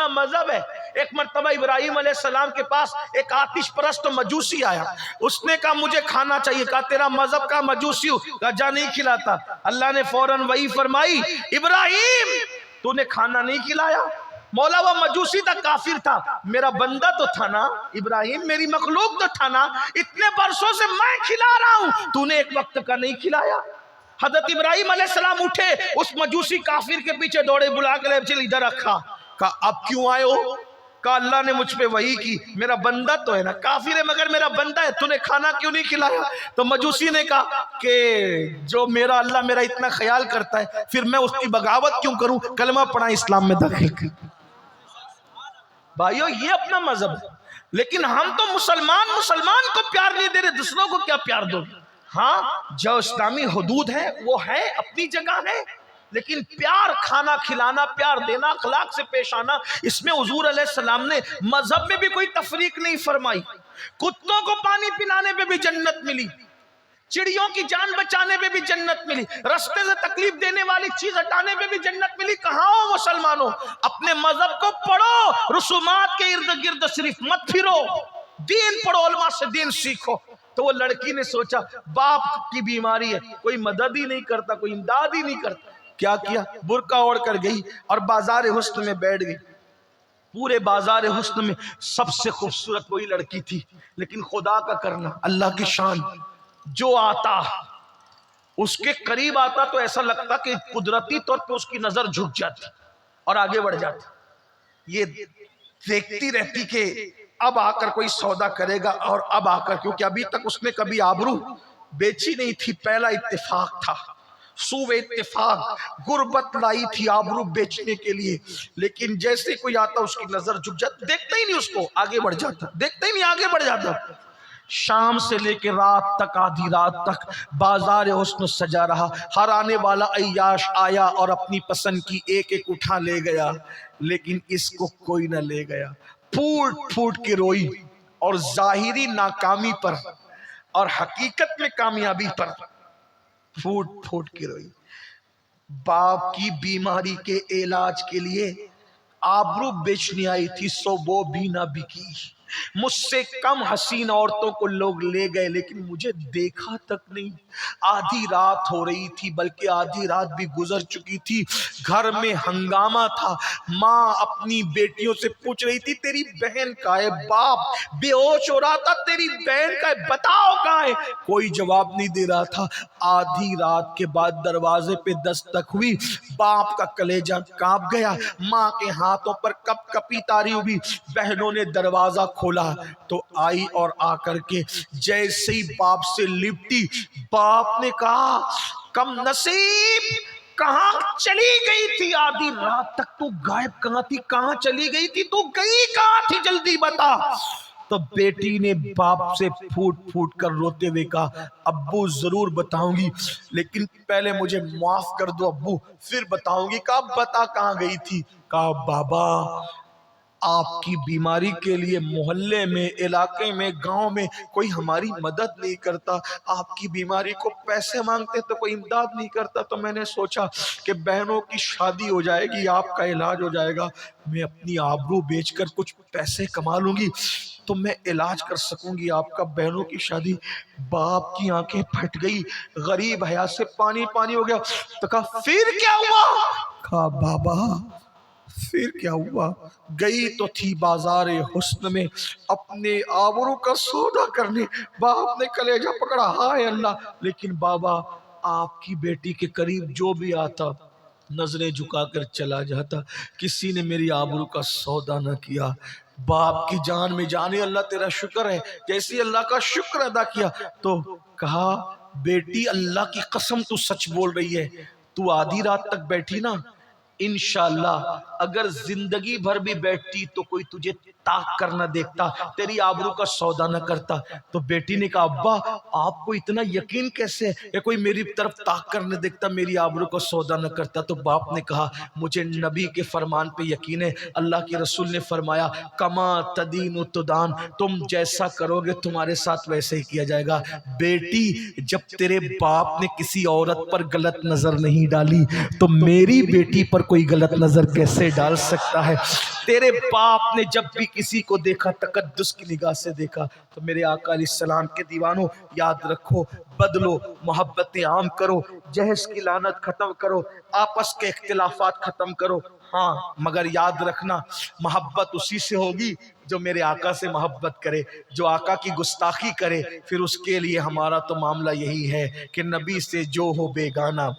مذہب ہے۔ ایک مرتبہ ابراہیم علیہ السلام کے پاس ایک آتش پرست مجوسی آیا، اس نے کہا مجھے کھانا چاہیے، کہا تیرا مذہب کا مجوسی ہو، کہا جا نہیں کھلاتا۔ اللہ نے فوراً وحی فرمائی ابراہیم تو نے کھانا نہیں کھلایا، مولا وہ مجوسی تھا، کافر تھا، میرا بندہ تو تھا نا ابراہیم، میری مخلوق تو تھا نا، اتنے برسوں سے میں کھلا رہا ہوں، تو نے ایک وقت کا نہیں کھلایا۔ حضرت ابراہیم علیہ السلام اٹھے، اس مجوسی کافر کے پیچھے دوڑے، بلا کے لے چل ادھر رکھا۔ کہا اب کیوں آئے ہو؟ کہا اللہ نے مجھ پہ وحی کی، میرا بندہ تو ہے نا، کافر ہے مگر میرا بندہ ہے، تو نے کھانا کیوں نہیں کھلایا؟ تو مجوسی نے کہا کہ جو میرا اللہ میرا اتنا خیال کرتا ہے پھر میں اس کی بغاوت کیوں کروں، کلمہ پڑھا اسلام میں داخل کر۔ بھائیو یہ اپنا مذہب ہے، لیکن ہم تو مسلمان کو پیار نہیں دے رہے، دوسروں کو کیا پیار دو؟ ہاں جو اسلامی حدود ہے وہ ہے، اپنی جگہ ہے، لیکن پیار کھانا کھلانا، پیار دینا، اخلاق سے پیش آنا، اس میں حضور علیہ السلام نے مذہب میں بھی کوئی تفریق نہیں فرمائی۔ کتوں کو پانی پلانے پہ بھی جنت ملی، چڑیوں کی جان بچانے پہ بھی جنت ملی، رستے سے تکلیف دینے والی چیز ہٹانے پہ بھی جنت ملی۔ کہاں ہو مسلمانوں؟ اپنے مذہب کو پڑھو، رسومات کے ارد گرد صرف مت پھرو، دین پڑھو، علماء سے دین سیکھو۔ تو وہ لڑکی نے سوچا باپ کی بیماری ہے، کوئی مدد ہی نہیں کرتا، کوئی امداد ہی نہیں کرتا، کیا کیا؟ برقع اوڑھ کر گئی اور بازار حسن میں بیٹھ گئی۔ پورے بازار حسن میں سب سے خوبصورت وہی لڑکی تھی، لیکن خدا کا کرنا، اللہ کی شان، جو آتا اس کے قریب آتا تو ایسا لگتا کہ قدرتی طور پہ اس کی نظر جھک جاتی اور آگے بڑھ جاتی۔ یہ دیکھتی رہتی کہ اب آ کر کوئی سودا کرے گا، اور اب آ کر، کیونکہ ابھی تک اس نے کبھی آبرو بیچی نہیں تھی، پہلا اتفاق تھا، سوء اتفاق، غربت لائی تھی آبرو بیچنے کے لیے، لیکن جیسے کوئی آتا اس کی نظر جھک جاتی، دیکھتا ہی نہیں اس کو، آگے بڑھ جاتا، دیکھتا ہی نہیں آگے بڑھ جاتا۔ شام سے لے کے رات تک، آدھی رات تک بازار حسن سجا رہا، ہر آنے والا عیاش آیا اور اپنی پسند کی ایک ایک اٹھا لے گیا، لیکن اس کو کوئی نہ لے گیا۔ پھوٹ پھوٹ کے روئی، اور ظاہری ناکامی پر اور حقیقت میں کامیابی پر پھوٹ پھوٹ کے روئی۔ باپ کی بیماری کے علاج کے لیے آبرو بیچنے آئی تھی، سو وہ بھی نہ بکی۔ مجھ سے کم حسین عورتوں کو لوگ لے گئے، لیکن مجھے دیکھا تک نہیں۔ آدھی رات ہو رہی تھی، بلکہ آدھی رات بھی گزر چکی تھی، گھر میں ہنگامہ تھا۔ ماں اپنی بیٹیوں سے پوچھ رہی تھی تیری بہن کہاں ہے؟ باپ بے ہوش ہو رہا تھا تیری بہن کہاں ہے، بتاؤ کہاں ہے؟ کوئی جواب نہیں دے رہا تھا۔ آدھی رات کے بعد دروازے پہ دستک ہوئی، باپ کا کلیجہ کانپ گیا، ماں کے ہاتھوں پر کپ کپی تاری ہوئی، بہنوں نے دروازہ کھولا تو آئی اور آ کر کے جیسے ہی باپ سے لپٹی، باپ نے کہا کم نصیب کہاں چلی گئی تھی؟ آدھی رات تک تو غائب کہاں تھی؟ کہاں چلی گئی تھی؟ تو گئی کہاں تھی؟ جلدی بتا۔ تو بیٹی نے باپ سے پھوٹ پھوٹ کر روتے ہوئے کہا ابو ضرور بتاؤں گی، لیکن پہلے مجھے معاف کر دو ابو، پھر بتاؤں گی۔ کہا بتا کہاں گئی تھی؟ کہا بابا آپ کی بیماری کے لیے محلے میں، علاقے میں، گاؤں میں کوئی ہماری مدد نہیں کرتا، آپ کی بیماری کو پیسے مانگتے تو کوئی امداد نہیں کرتا، تو میں نے سوچا کہ بہنوں کی شادی ہو جائے گی، آپ کا علاج ہو جائے گا، میں اپنی آبرو بیچ کر کچھ پیسے کما لوں گی تو میں علاج کر سکوں گی آپ کا، بہنوں کی شادی۔ باپ کی آنکھیں پھٹ گئی، غریب حیا سے پانی پانی ہو گیا۔ تو کہا پھر کیا ہوا؟ کہا بابا پھر کیا ہوا؟ گئی تو تھی بازار حسن میں اپنے آبرو کا سودا کرنے۔ باپ نے کلیجہ پکڑا، ہائے اللہ! لیکن بابا آپ کی بیٹی کے قریب جو بھی آتا نظریں جھکا کر چلا جاتا، کسی نے میری آبرو کا سودا نہ کیا۔ باپ کی جان میں جانے اللہ تیرا شکر ہے۔ جیسے اللہ کا شکر ادا کیا تو کہا بیٹی اللہ کی قسم تو سچ بول رہی ہے، تو آدھی رات تک بیٹھی نا، انشاءاللہ اگر زندگی بھر بھی بیٹھتی تو کوئی تجھے تاک کر نہ دیکھتا، تیری آبرو کا سودا نہ کرتا۔ تو بیٹی نے کہا ابا آپ کو اتنا یقین کیسے ہے کہ کوئی میری طرف تاک کر نہ دیکھتا، میری آبرو کا سودا نہ کرتا؟ تو باپ نے کہا مجھے نبی کے فرمان پہ یقین ہے، اللہ کے رسول نے فرمایا کما تدین تدان، تم جیسا کرو گے تمہارے ساتھ ویسے ہی کیا جائے گا۔ بیٹی جب تیرے باپ نے کسی عورت پر غلط نظر نہیں ڈالی تو میری بیٹی پر کوئی غلط نظر کیسے ڈال سکتا ہے؟ تیرے باپ نے جب بھی کسی کو دیکھا تقدس کی نگاہ سے دیکھا۔ تو میرے آقا علیہ السلام کے دیوانوں یاد رکھو، بدلو، محبت عام کرو، جہیز کی لعنت ختم کرو، آپس کے اختلافات ختم کرو، ہاں مگر یاد رکھنا محبت اسی سے ہوگی جو میرے آقا سے محبت کرے، جو آقا کی گستاخی کرے پھر اس کے لیے ہمارا تو معاملہ یہی ہے کہ نبی سے جو ہو بیگانہ۔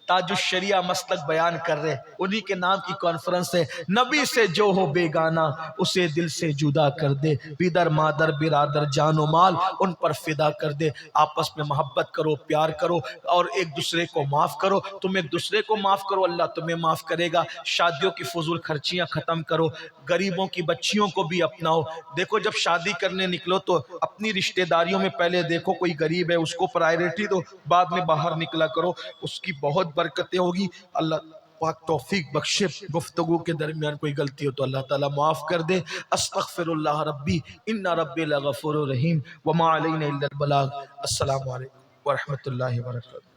تاج الشریعہ مسلک بیان کر رہے، انہی کے نام کی کانفرنس ہے، نبی سے جو ہو بیگانہ اسے دل سے جدا کر دے، پیدر مادر برادر جان و مال ان پر فدا کر دے۔ آپس میں محبت کرو، پیار کرو اور ایک دوسرے کو معاف کرو، تم ایک دوسرے کو معاف کرو اللہ تمہیں معاف کرے گا۔ شادیوں کی فضول خرچیاں ختم کرو، غریبوں کی بچیوں کو بھی اپناؤ۔ دیکھو جب شادی کرنے نکلو تو اپنی رشتہ داریوں میں پہلے دیکھو کوئی غریب ہے اس کو پرائیورٹی دو، بعد میں باہر نکلا کرو، اس کی بہت برکتیں ہوگی۔ اللہ پاک توفیق بخشے، گفتگو کے درمیان کوئی غلطی ہو تو اللہ تعالیٰ معاف کر دے۔ استغفر اللہ ربی ان ربی لغفور رحیم وما علینا الا البلاغ۔ السلام علیکم ورحمۃ اللہ وبرکاتہ۔